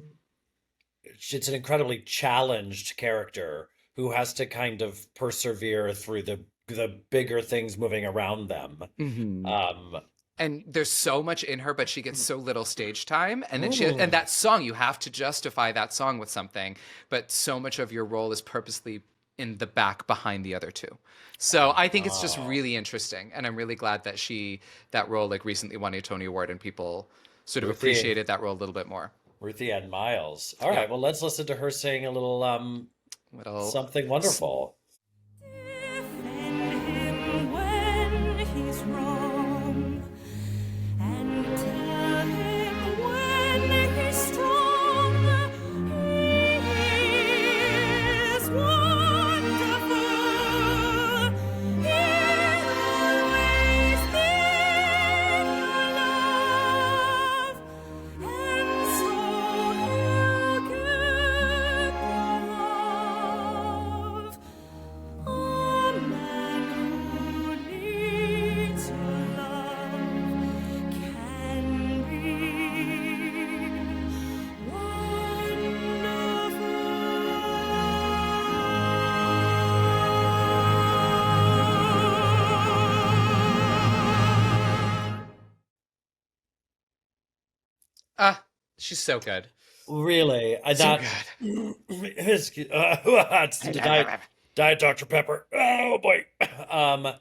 an incredibly challenged character who has to kind of persevere through the bigger things moving around them. And there's so much in her, but she gets so little stage time. And then Ooh. and that song, you have to justify that song with something, but so much of your role is purposely in the back behind the other two. So I think it's just really interesting. And I'm really glad that that role like recently won a Tony Award and people sort of Ruthie. appreciated that role a little bit more. Ruthie Ann Miles. All right, well, let's listen to her sing a little something wonderful. Defend him when he's wrong, and tell him when he's strong. He is wonderful. He'll always need your love, and so he'll give your love. A man who needs your love can be wonderful. She's so good. Really, I So thought. good. It's Diet Dr. Pepper. Oh boy. I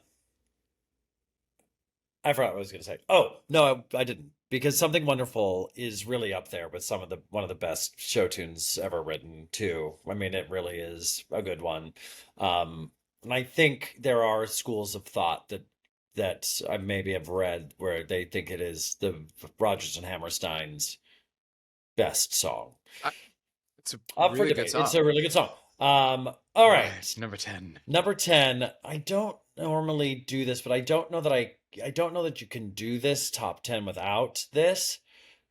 forgot what I was going to say. Oh no, I didn't, because Something Wonderful is really up there with one of the best show tunes ever written too. I mean, it really is a good one. And I think there are schools of thought that I maybe have read where they think it is the Rodgers and Hammerstein's best song. It's a Up for really debate. good song. It's a really good song. All right. Number 10. Number 10. I don't normally do this, but I don't know that you can do this top 10 without this.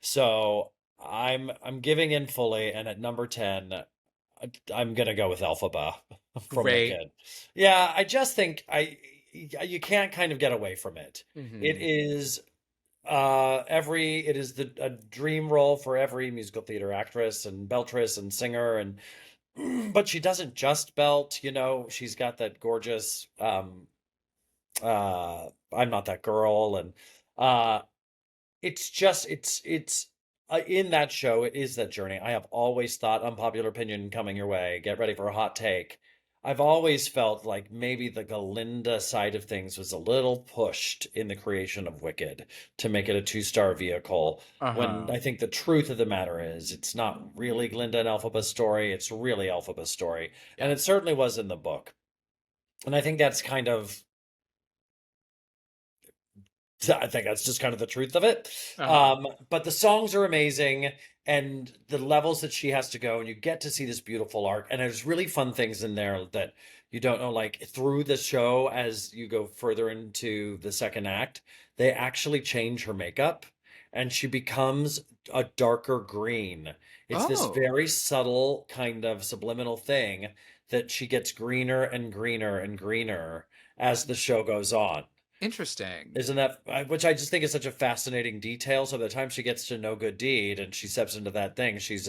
So I'm giving in fully, and at number 10, I'm gonna go with Elphaba from Great. Wicked. Yeah, I just think you can't kind of get away from it. Mhm. It is a dream role for every musical theater actress and beltress and singer, and but she doesn't just belt, she's got that gorgeous I'm Not That Girl, and it's in that show, it is that journey. I have always thought, unpopular opinion coming your way, get ready for a hot take. I've always felt like maybe the Galinda side of things was a little pushed in the creation of Wicked to make it a 2-star vehicle. When I think the truth of the matter is, it's not really Glinda and Elphaba's story, it's really Elphaba's story. And it certainly was in the book. And I think that's just kind of the truth of it. But the songs are amazing, and the levels that she has to go, and you get to see this beautiful art. And there's really fun things in there that you don't know, like through the show, as you go further into the second act, they actually change her makeup and she becomes a darker green. It's this very subtle kind of subliminal thing that she gets greener and greener and greener as the show goes on. Interesting. Isn't that, which I just think is such a fascinating detail. So by the time she gets to No Good Deed and she steps into that thing, she's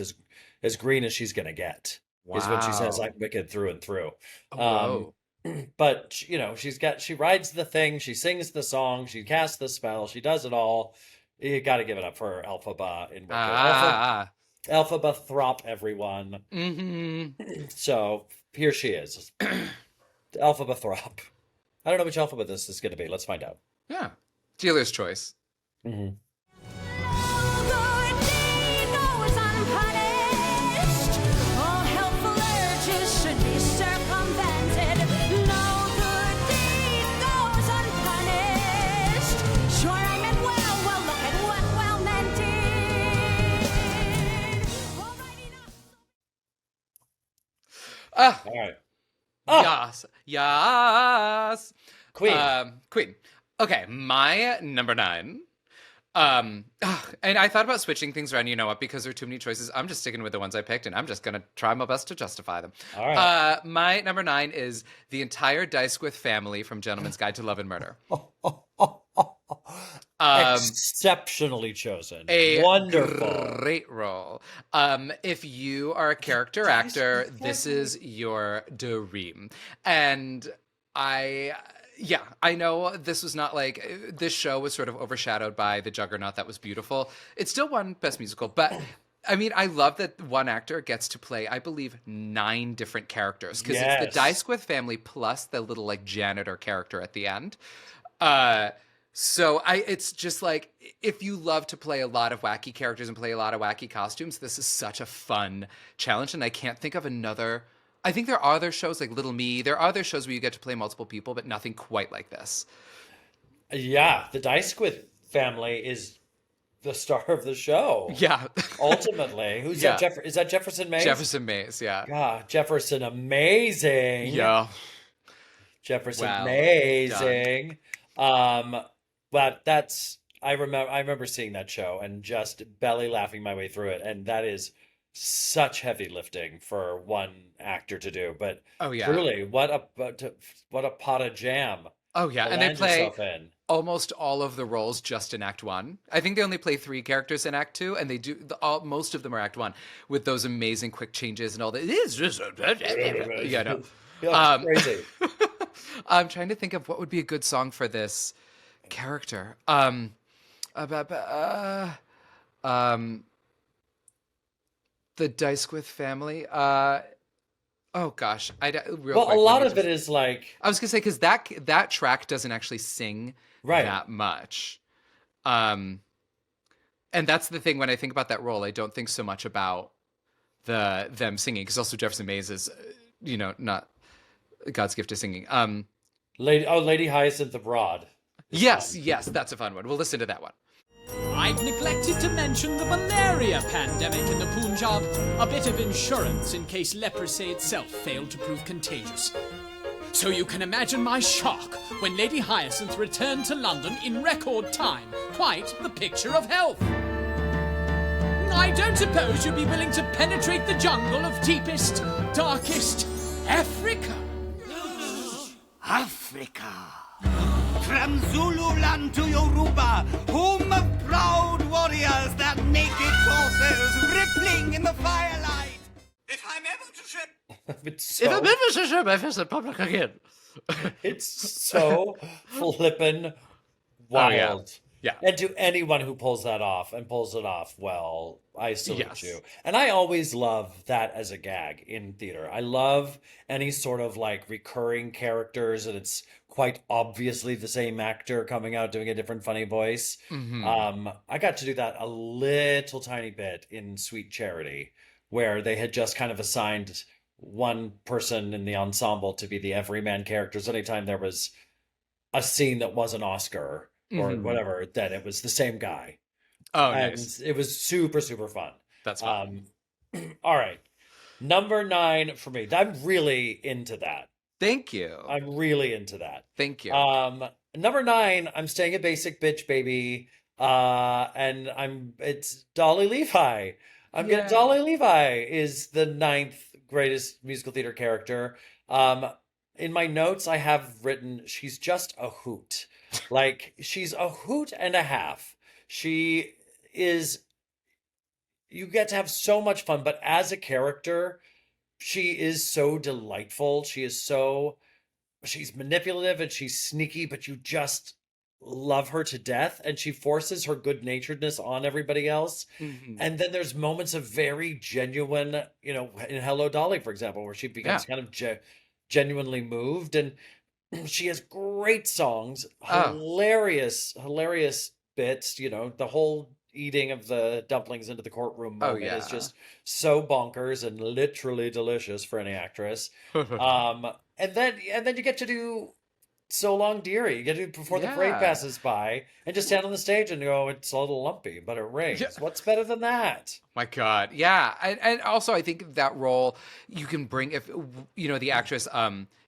as green as she's gonna get, is when she says, Wow. "I'm wicked through and through." Um, Whoa. but she rides the thing, she sings the song, she casts the spell, she does it all. You got to give it up for Elphaba in Wicked. Ah. Elphaba Throp, everyone. Mm-hmm. So here she is, Elphaba Throp. I don't know which Elphaba this is going to be. Let's find out. Yeah. Dealer's choice. Mm-hmm. No good deed goes unpunished. All helpful urges should be circumvented. No good deed goes unpunished. Sure, I meant well. Well, look at what well meant did. Alrighty now. Ah. All right. Ah, Yes. Yes. Queen. Queen. Okay, my number 9. And I thought about switching things around, you know what, because there are too many choices. I'm just sticking with the ones I picked, and I'm just gonna try my best to justify them. All right. My number 9 is the entire Dysquith family from Gentleman's Guide to Love and Murder. Exceptionally chosen. A Wonderful. great role. If you are a character actor, this is your dream. And I know this was not like, this show was sort of overshadowed by the Juggernaut that was beautiful. It still won Best Musical, but I mean, I love that one actor gets to play, I believe, 9 different characters, because it's the Yes. Dysquith family plus the little like janitor character at the end. So it's just like, if you love to play a lot of wacky characters and play a lot of wacky costumes, this is such a fun challenge. And I can't think of another. I think there are other shows like Little Me. There are other shows where you get to play multiple people, but nothing quite like this. Yeah, the Dysquith family is the star of the show. Yeah. Ultimately. Who's Yeah. that? Is that Jefferson Mays? Jefferson Mays, yeah. God, Jefferson, amazing. Yeah. Jefferson, Well amazing. But I remember seeing that show and just belly laughing my way through it, and that is such heavy lifting for one actor to do. But Oh, yeah. truly, what a pot of jam Oh, yeah. to And they land play yourself in. almost all of the roles just in Act 1. I think they only play 3 characters in Act 2, and they do most of them are Act 1 with those amazing quick changes and all that. It is just yeah, no. Yeah, it's crazy. I'm trying to think of what would be a good song for this character. The Dysquith family. Oh gosh, real Well, quick, a let lot me of it is like, I was gonna say, because that track doesn't actually sing Right. that much. And that's the thing, when I think about that role, I don't think so much about them singing, because also Jefferson Mays is, not God's gift to singing. Lady Hyacinth Abroad. Yes, that's a fun one. We'll listen to that one. I've neglected to mention the malaria pandemic in the Punjab. A bit of insurance in case leprosy itself failed to prove contagious. So you can imagine my shock when Lady Hyacinth returned to London in record time. Quite the picture of health. I don't suppose you'd be willing to penetrate the jungle of deepest, darkest Africa. Africa. From Zululand to Yoruba, home of proud warriors, that naked torsos rippling in the firelight. If I'm ever to trip. It's so flippin' Oh, yeah. wild. Yeah. And to anyone who pulls that off and pulls it off well, I salute Yes. you. And I always love that as a gag in theater. I love any sort of like recurring characters, and it's quite obviously the same actor coming out doing a different funny voice. I got to do that a little tiny bit in Sweet Charity, where they had just kind of assigned one person in the ensemble to be the everyman characters. Anytime there was a scene that was an Oscar or whatever, then it was the same guy. Oh, And nice. it was super, super fun. That's fun. All right. Number 9 for me. I'm really into that. Thank you. I'm really into that. Thank you. Number 9, I'm staying a basic bitch, baby. And it's Dolly Levi. Yeah. Dolly Levi is the 9th greatest musical theater character. in my notes, I have written, she's just a hoot. Like, she's a hoot and a half. She is, you get to have so much fun, but as a character, she is so delightful. She's manipulative and she's sneaky, but you just love her to death. And she forces her good naturedness on everybody else. Mhm. And then there's moments of very genuine, you know, in Hello Dolly, for example, where she becomes kind of genuinely moved. And she has great songs, hilarious bits, you know, the whole eating of the dumplings into the courtroom moment is just so bonkers and literally delicious for any actress. And then you get to do So Long Dearie. You get to do Before the Parade Passes By and just stand on the stage and go, it's a little lumpy, but it rings. What's better than that? My God. Yeah. And also I think that role you can bring, if, you know, the actress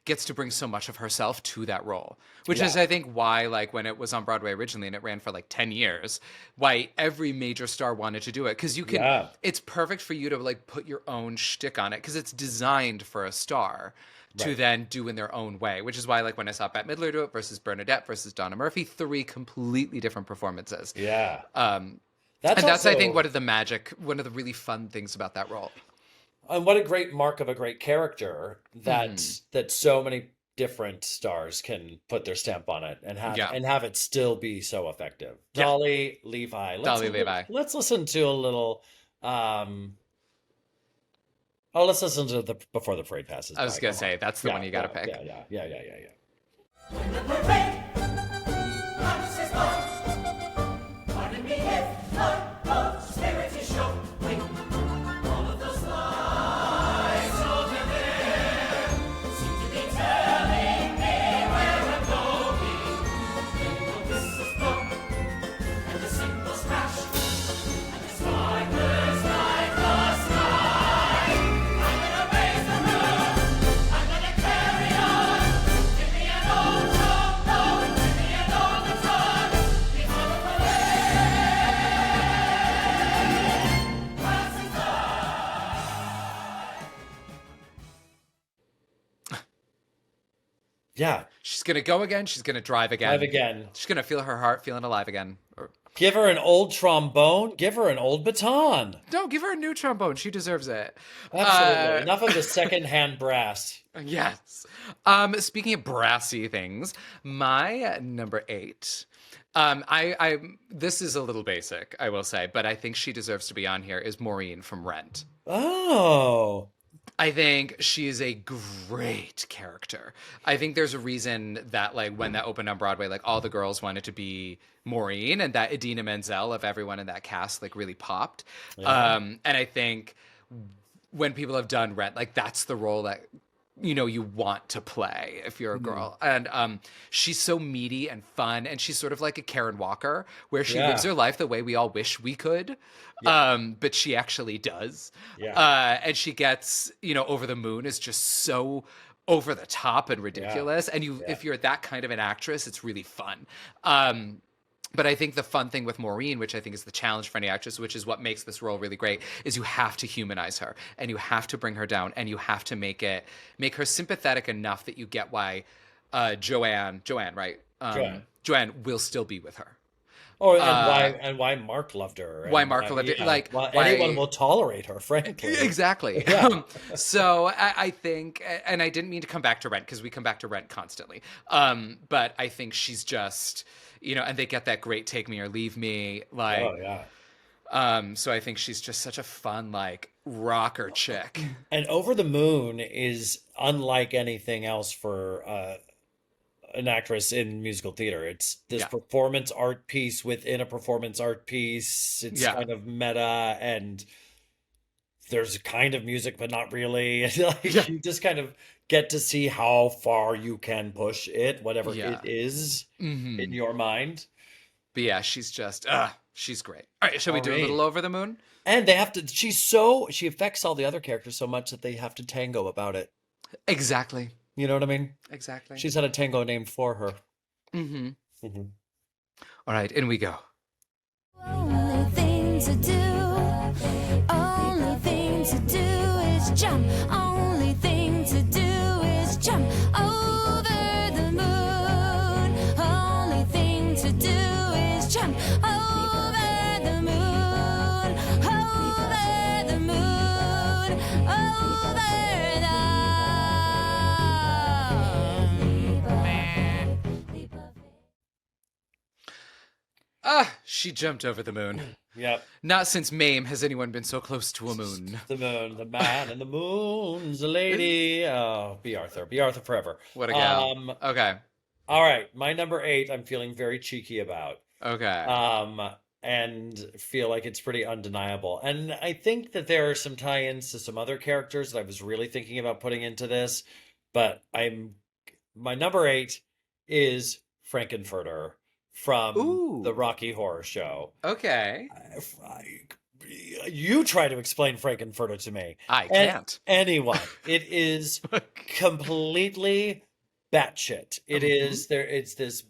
gets to bring so much of herself to that role, which is, I think, why, like, when it was on Broadway originally and it ran for like 10 years, why every major star wanted to do it. Because you can, it's perfect for you to like put your own shtick on it because it's designed for a star to then do in their own way, which is why, like, when I saw Bette Midler do it versus Bernadette versus Donna Murphy, 3 completely different performances. Yeah. That's I think, one of the really fun things about that role. And what a great mark of a great character that so many different stars can put their stamp on it and have it still be so effective. Dolly Levi. Let's listen to a little let's listen to the Before the Parade Passes By. I was gonna say that's the one you gotta pick. Yeah. When the parade passes by, pardon me if my old spirit is showing. All of those lights over there seem to be telling me where I'm going. When the whistles blow and the cymbals crash and the sparklers light the sky, I'm gonna raise the roof, I'm gonna carry on. Give me an old trombone, give me an old guitar before the parade passes by. Yeah. She's gonna go again. She's gonna drive again. Drive again. She's gonna feel her heart feeling alive again. Give her an old trombone. Give her an old baton. No, give her a new trombone. She deserves it. Absolutely. Enough of the secondhand brass. Yes. Speaking of brassy things, my number 8. I this is a little basic, I will say, but I think she deserves to be on here. Is Maureen from Rent. Oh. I think she is a great character. I think there's a reason that, like, when that opened on Broadway, like, all the girls wanted to be Maureen, and that Idina Menzel of everyone in that cast, like, really popped. Yeah. And I think when people have done Rent, like, that's the role that, you know, you want to play if you're a girl. And she's so meaty and fun, and she's sort of like a Karen Walker, where she lives her life the way we all wish we could, but she actually does. And she gets, you know, Over the Moon is just so over the top and ridiculous. And if you're that kind of an actress, it's really fun. But I think the fun thing with Maureen, which I think is the challenge for any actress, which is what makes this role really great, is you have to humanize her and you have to bring her down and you have to make her sympathetic enough that you get why Joanne, right? Joanne will still be with her. Oh, and why Mark loved her. Why Mark loved her. Like, why anyone will tolerate her, frankly. Exactly. So I think, and I didn't mean to come back to Rent because we come back to Rent constantly. But I think she's just, you know, and they get that great Take Me or Leave Me. Like, so I think she's just such a fun, like, rocker chick. And Over the Moon is unlike anything else for an actress in musical theater. It's this performance art piece within a performance art piece. It's kind of meta, and there's a kind of music, but not really. You just kind of get to see how far you can push it, whatever it is in your mind. But yeah, she's just, she's great. All right, shall we do a little Over the Moon? And they have to, she affects all the other characters so much that they have to tango about it. Exactly. You know what I mean? Exactly. She's had a tango named for her. All right, in we go. Only thing to do is jump. Only thing to do is jump. Oh. She jumped over the moon. Yep. Not since Mame has anyone been so close to a moon. The moon, the man, and the moon's a lady. Oh, be Arthur. Be Arthur forever. What a gal. Okay. All right. My number 8, I'm feeling very cheeky about. Okay. And feel like it's pretty undeniable. And I think that there are some tie-ins to some other characters that I was really thinking about putting into this, but my number 8 is Frank-N-Furter from the Rocky Horror Show. Okay. You try to explain Frank-N-Furter to me. I can't. Anyone. It is completely batshit. It is there. It's this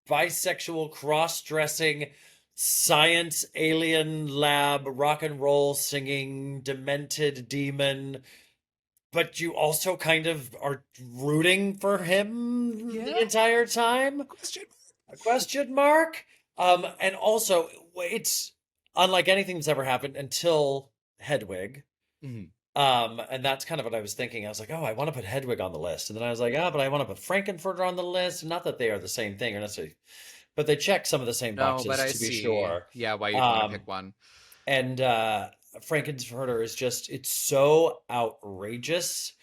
bisexual, cross-dressing, science alien lab, rock and roll singing, demented demon. But you also kind of are rooting for him the entire time. Question mark. And also, it's unlike anything that's ever happened until Hedwig. Mhm. And that's kind of what I was thinking. I was like, oh, I want to put Hedwig on the list. And then I was like, but I want to put Frank-N-Furter on the list. Not that they are the same thing or necessarily, but they check some of the same boxes to be sure. Yeah, why you want to pick one. And Frank-N-Furter is just, it's so outrageous.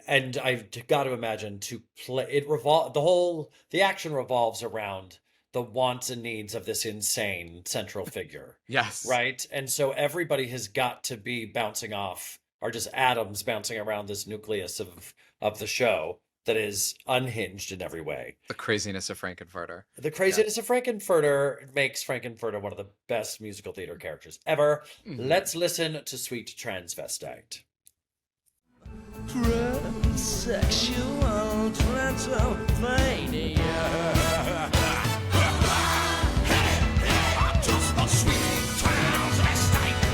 And I've got to imagine to play the action revolves around the wants and needs of this insane central figure. Yes. Right? And so everybody has got to be bouncing off, or just atoms bouncing around this nucleus of the show that is unhinged in every way. The craziness of Frank-N-Furter. The craziness of Frank-N-Furter makes Frank-N-Furter one of the best musical theater characters ever. Mm-hmm. Let's listen to Sweet Transvestite. Transsexual Transylvania. Just a sweet transvestite.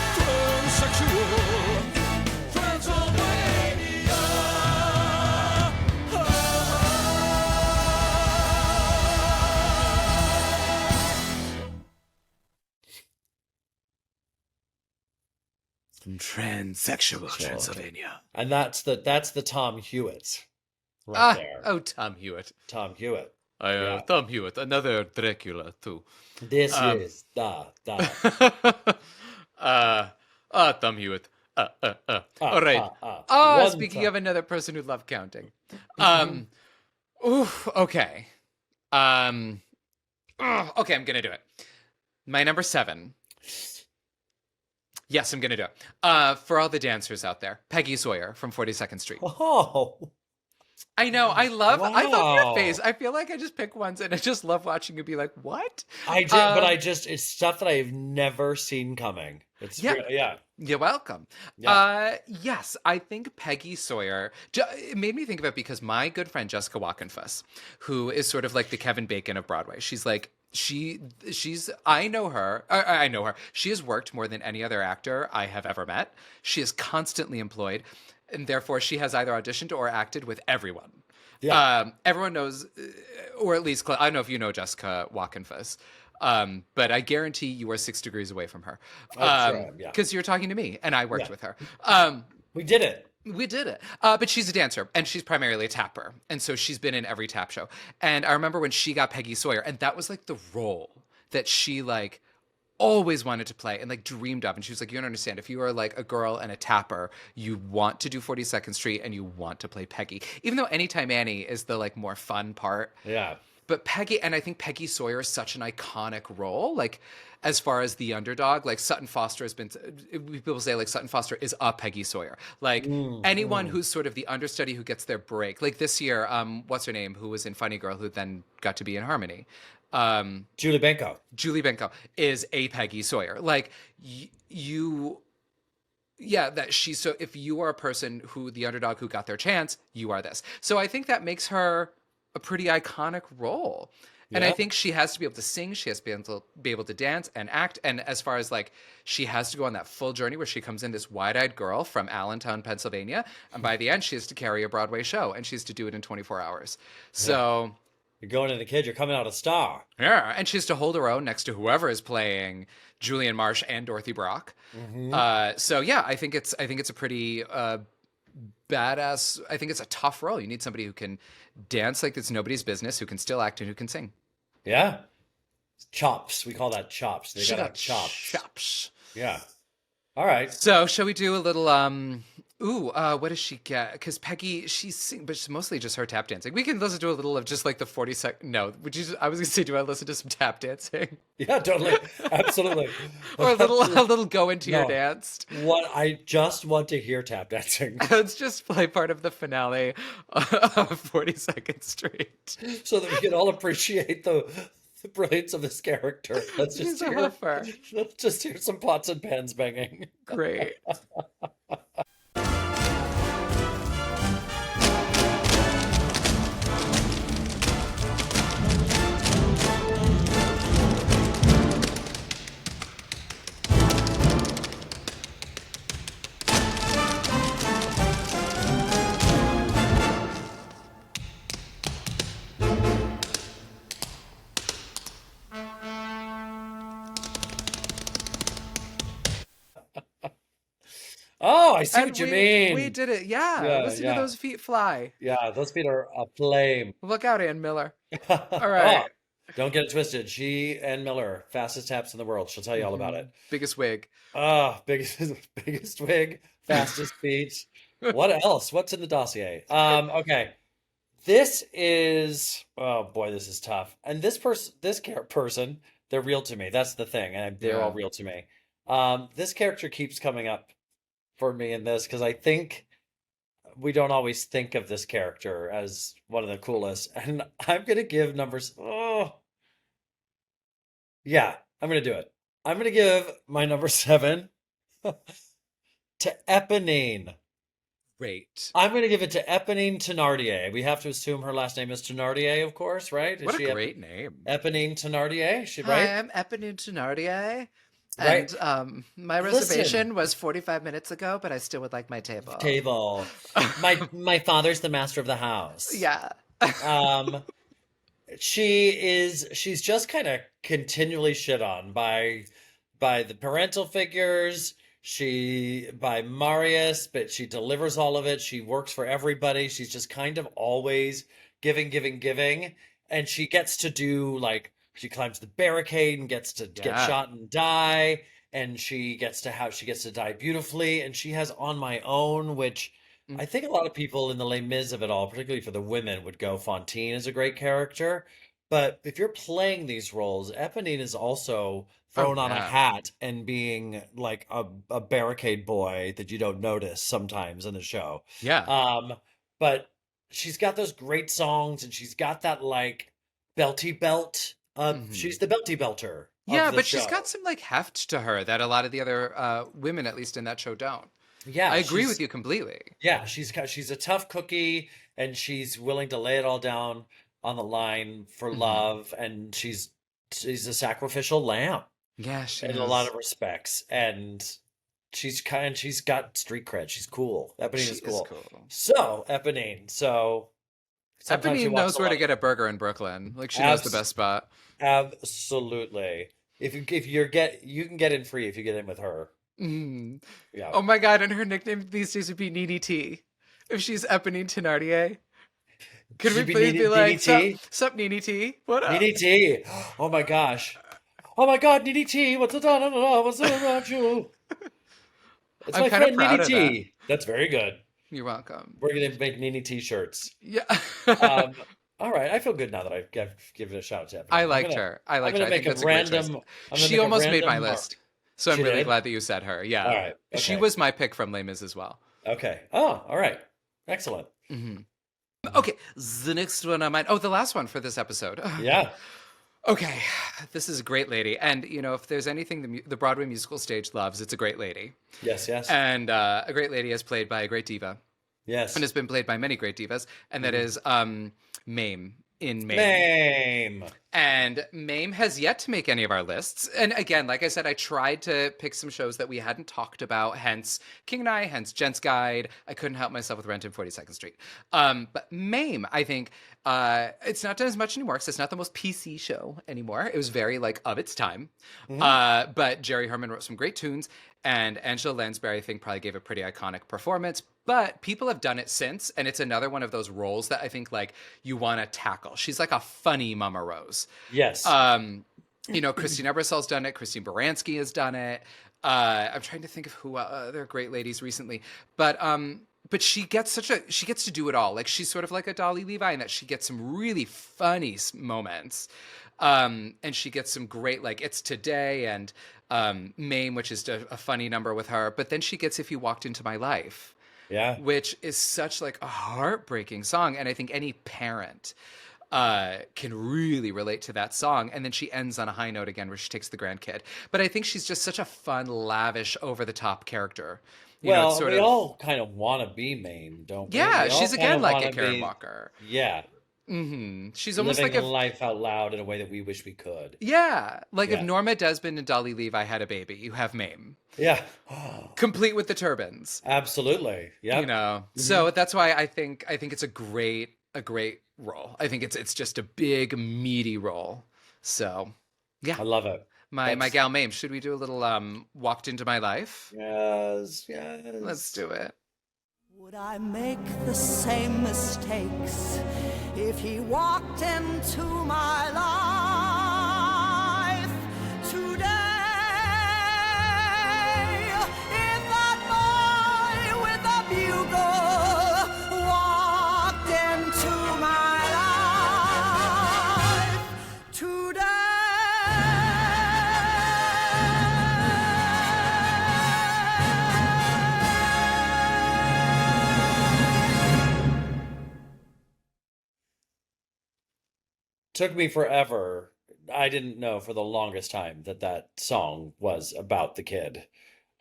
Transsexual Transylvania. Transsexual Transylvania. And that's the Tom Hewitt right there. Oh, Tom Hewitt. Tom Hewitt. Tom Hewitt, another Dracula too. This is Tom Hewitt. All right. Speaking of another person who loved counting. Okay. Okay, I'm gonna do it. My number 7. Yes, I'm gonna do it. For all the dancers out there, Peggy Sawyer from 42nd Street. Oh, I know. I love your Wow. face. I feel like I just pick ones and I just love watching you be like, what? I did, but it's stuff that I've never seen coming. It's yeah. You're welcome. Yeah. Yes, I think Peggy Sawyer, it made me think of it because my good friend Jessica Walkenfuss, who is sort of like the Kevin Bacon of Broadway, she's like, I know her. She has worked more than any other actor I have ever met. She is constantly employed, and therefore she has either auditioned or acted with everyone. Yeah. Everyone knows, or at least, I don't know if you know Jessica Walkenfuss, but I guarantee you are 6 degrees away from her. Because you're talking to me, and I worked with her. We did it. We did it. But she's a dancer, and she's primarily a tapper. And so she's been in every tap show. And I remember when she got Peggy Sawyer, and that was like the role that she like always wanted to play and like dreamed of. And she was like, you don't understand. If you are like a girl and a tapper, you want to do 42nd Street and you want to play Peggy. Even though Anytime Annie is the like more fun part. Yeah. But Peggy, and I think Peggy Sawyer is such an iconic role. Like, as far as the underdog, like Sutton Foster has been, people say like Sutton Foster is a Peggy Sawyer. Like anyone who's sort of the understudy who gets their break. Like this year, what's her name, who was in Funny Girl, who then got to be in Harmony. Julie Benko. Julie Benko is a Peggy Sawyer. Like so if you are a person who, the underdog who got their chance, you are this. So I think that makes her a pretty iconic role. And I think she has to be able to sing, she has to be able to dance and act. And as far as like, she has to go on that full journey where she comes in this wide-eyed girl from Allentown, Pennsylvania. And by the end, she has to carry a Broadway show and she has to do it in 24 hours. So you're going in a kid, you're coming out a star. Yeah. And she has to hold her own next to whoever is playing Julianne Marsh and Dorothy Brock. So yeah, I think it's a pretty badass. I think it's a tough role. You need somebody who can dance like it's nobody's business, who can still act, and who can sing. Yeah. Chops. We call that chops. They She got got chops. chops. Yeah. All right. So, shall we do a little what does she get? Because Peggy, but it's mostly just her tap dancing. We can listen to a little of just like the 40-second. No, I was gonna say, do I listen to some tap dancing? Yeah, totally. Absolutely. Or a little go into your No. dance? What I just want to hear tap dancing Let's just play part of the finale of 42nd Street. so that we can all appreciate the brilliance of this character. She's a hoofer. Let's just hear some pots and pans banging. Great. Oh, I see And what you mean. We did it. Yeah. Yeah, Listen yeah. to those feet fly. Yeah, those feet are aflame. Look out, Ann Miller. All right. Don't get it twisted. She and Miller, fastest taps in the world. She'll tell you all about it. Biggest wig. Biggest wig, fastest feet. What else? What's in the dossier? Okay. This is, oh boy, this is tough. And this person, they're real to me. That's the thing. And they're all real to me. This character keeps coming up for me in this because I think we don't always think of this character as one of the coolest. And I'm going to give numbers. Oh, yeah, I'm going to do it. I'm going to give my number 7 to Eponine. Great. I'm going to give it to Eponine Thénardier. We have to assume her last name is Thénardier, of course, right? Is What she a great name. Eponine Thénardier, Hi, right? I'm Eponine Thénardier. Right. And my Listen. reservation was 45 minutes ago, but I still would like my table. Table. My father's the master of the house. Yeah. She's just kind of continually shit on by the parental figures, by Marius, but she delivers all of it. She works for everybody. She's just kind of always giving, and she gets to do like she climbs the barricade and gets to get shot and die, and she gets to die beautifully, and she has On My Own, which I think a lot of people in the Les Mis of it all, particularly for the women, would go Fantine is a great character. But if you're playing these roles, Eponine is also thrown on a hat and being like a barricade boy that you don't notice sometimes in the show. Yeah. But she's got those great songs, and she's got that like belty belt. She's the belty belter. Yeah, of the but she's show. got some like heft to her that a lot of the other women, at least in that show, don't. Yeah, I agree with you completely. Yeah, she's a tough cookie, and she's willing to lay it all down on the line for love, and she's a sacrificial lamb. Yeah, she in is. a lot of respects, and she's got street cred. She's cool. Eponine is cool. So Eponine. So sometimes you Eponine watch knows a where lot to get a burger in Brooklyn. Like she knows the best spot. Absolutely. If you can get in free if you get in with her. Yeah. Oh my god! And her nickname these days would be Needy T. If she's Eponine Thénardier. Could we She'd be please be like, Needy T? sup, Needy T? What up? Needy T. Oh my gosh. Oh my God, Needy T. What's it about you? It's I'm my kinda friend proud Needy of T. That's very good. You're welcome. We're gonna make Needy T-shirts. Yeah. All right, I feel good now that I've given it a shout out to Eponine. I liked her. I I'm liked gonna her. I make think that's a a great random. choice. She almost made my list. So I'm She really did? glad that you said her. Yeah. All right. She okay. was my pick from Les Mis as well. Okay. Oh, all right. Excellent. Okay, the next one on mine. Oh, the last one for this episode. Yeah. Okay, this is a great lady. And, you know, if there's anything the Broadway musical stage loves, it's a great lady. Yes, yes. And a great lady is played by a great diva. Yes. And has been played by many great divas. And that is Mame in Mame. Name. And Mame has yet to make any of our lists. And again, like I said, I tried to pick some shows that we hadn't talked about, hence King and I, hence Gent's Guide. I couldn't help myself with Rent in 42nd Street. But Mame, I think, it's not done as much anymore because it's not the most PC show anymore. It was very, like, of its time. But Jerry Herman wrote some great tunes. And Angela Lansbury, I think, probably gave a pretty iconic performance. But people have done it since, and it's another one of those roles that I think, like, you want to tackle. She's like a funny Mama Rose. Yes. You know, Christine Ebersol's done it. Christine Baranski has done it. I'm trying to think of who other great ladies recently. But she gets to do it all. Like, she's sort of like a Dolly Levi in that she gets some really funny moments. And she gets some great, like, It's Today and Mame, which is a funny number with her. But then she gets If You Walked Into My Life. Yeah. Which is such, like, a heartbreaking song. And I think any parent can really relate to that song. And then she ends on a high note again where she takes the grandkid. But I think she's just such a fun, lavish, over-the-top character. You know, it's sort we of, all kind of want to be Mame, don't we? yeah, We all she's kind again of like wanna a Karen be- Walker. Yeah. She's almost Living like life out loud in a way that we wish we could. yeah, like if Yeah. Norma Desmond and Dolly Levi had a baby, you have Mame. Yeah. Complete with the turbans. Absolutely. Yeah. You know. So that's why I think it's a great role. I think it's just a big meaty role. So yeah. I love it. My gal Mame, should we do a little Walked Into My Life? Yes. Let's do it. Would I make the same mistakes if he walked into my life today? If that boy with a bugle walked into my life today? Took me forever. I didn't know for the longest time that song was about the kid.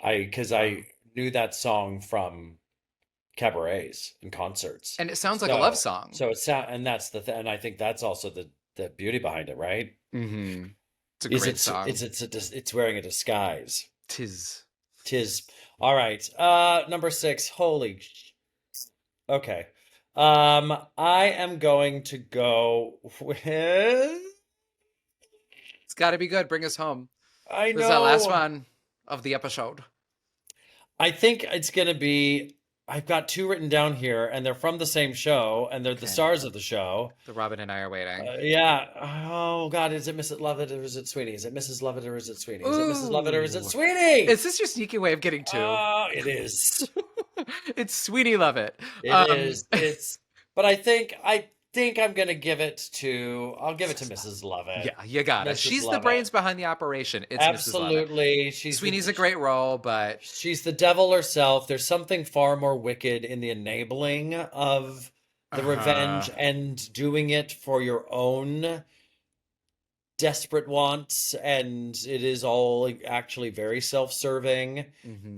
Because I knew that song from cabarets and concerts. And it sounds like a love song. So and that's and I think that's also the beauty behind it, right? Mm-hmm. It's a great song. It's wearing a disguise. Tis. All right. Number 6. Okay. I am going to go with. It's got to be good. Bring us home. I know. This is our last one of the episode. I think it's going to be. I've got 2 written down here, and they're from the same show, and they're the stars of the show. The Robin and I are waiting. Yeah. Oh, God. Is it Mrs. Lovett or is it Sweeney? Is it Mrs. Lovett or is it Sweeney? Is it Mrs. Lovett or is it Sweeney? Is this your sneaky way of getting 2? Oh, it is. It's Sweeney Lovett. It is. But I think I'm gonna give it to. I'll give it to Mrs. Lovett. Yeah, you got it. Mrs. She's the Lovett. brains behind the operation. It's Mrs. Lovett. Absolutely. Sweeney's a great role, but She's the devil herself. There's something far more wicked in the enabling of the revenge and doing it for your own desperate wants, and it is all actually very self-serving.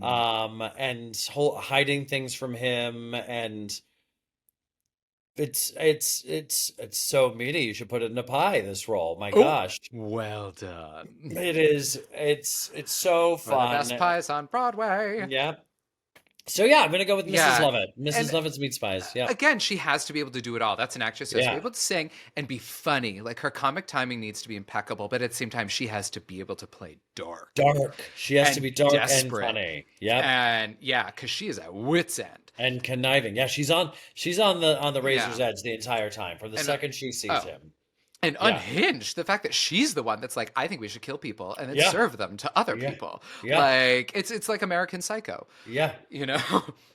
And hiding things from him, and it's so meaty. You should put it in a pie, this role. My gosh. well done. It is. It's so One of fun. the best pies on Broadway. Yeah. So yeah, I'm gonna go with Mrs. Yeah. Lovett. Mrs. And Lovett's Meat Spies. Yeah. Again, she has to be able to do it all. That's an actress who has to Yeah. be able to sing and be funny. Like, her comic timing needs to be impeccable, but at the same time, she has to be able to play dark. Dark. She has to And be dark desperate. and funny. Yep. And yeah, because she is at wit's end. And conniving. Yeah, she's on the razor's Yeah. edge the entire time from the And, second she sees him. And Yeah. unhinged, the fact that she's the one that's like, I think we should kill people and then Yeah. serve them to other Yeah. people. Yeah. Like, it's like American Psycho, Yeah. you know?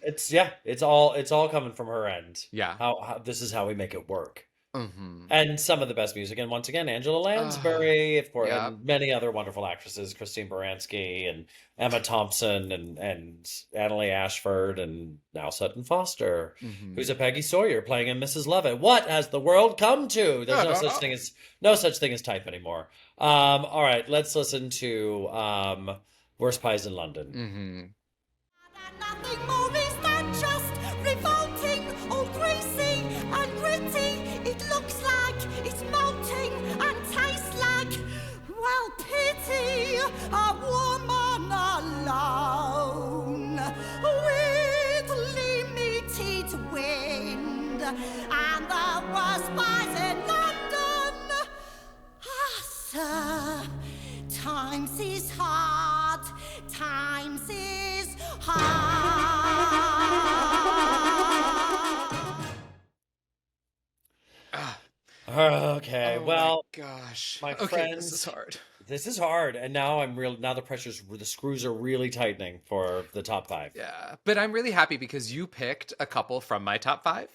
It's all coming from her end. Yeah. How this is how we make it work. Mm-hmm. And some of the best music, and once again, Angela Lansbury, of course, yeah. and many other wonderful actresses, Christine Baranski and Emma Thompson and Annalie Ashford and now Sutton Foster, Mm-hmm. who's a Peggy Sawyer playing a Mrs. Lovett. What has the world come to? There's no such thing as type anymore. All right, let's listen to Worst Pies in London. Mm-hmm. Nothing more is than just revolting, all greasy and gritty. It looks like it's molting and tasty. and the worst pies in London. Ah, sir, times is hard, times is hard. Okay, Oh well, my gosh. my Okay, friends, this is hard. this is hard, and now now the screws are really tightening for the top 5. Yeah, but I'm really happy because you picked a couple from my top 5.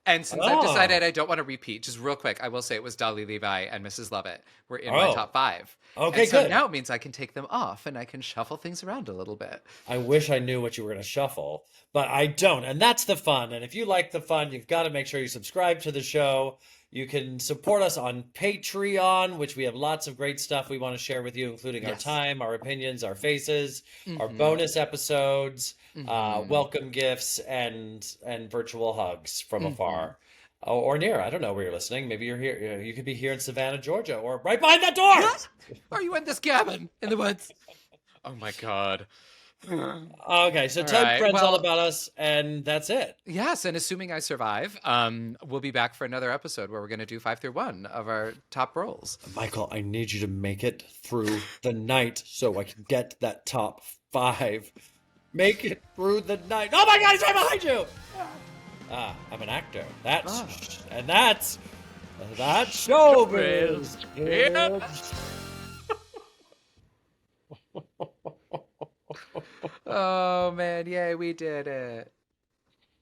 And since I've decided I don't want to repeat, just real quick, I will say it was Dolly Levi and Mrs. Lovett were in my top 5. Okay, and so good. now it means I can take them off and I can shuffle things around a little bit. I wish I knew what you were going to shuffle, but I don't. And that's the fun. And if you like the fun, you've got to make sure you subscribe to the show. You can support us on Patreon, which we have lots of great stuff we want to share with you, including our time, our opinions, our faces, our bonus episodes, welcome gifts, and virtual hugs from afar. Or near. I don't know where you're listening. Maybe you're here. You could be here in Savannah, Georgia, or right behind that door. Are you in this cabin in the woods? Oh my God. Okay, so tell your friends all about us, and that's it. Yes, and assuming I survive, we'll be back for another episode where we're going to do 5 through 1 of our top roles. Michael, I need you to make it through the night so I can get that top 5. Make it through the night. Oh my God, he's right behind you! I'm an actor. That's showbiz. Oh man, yay, we did it.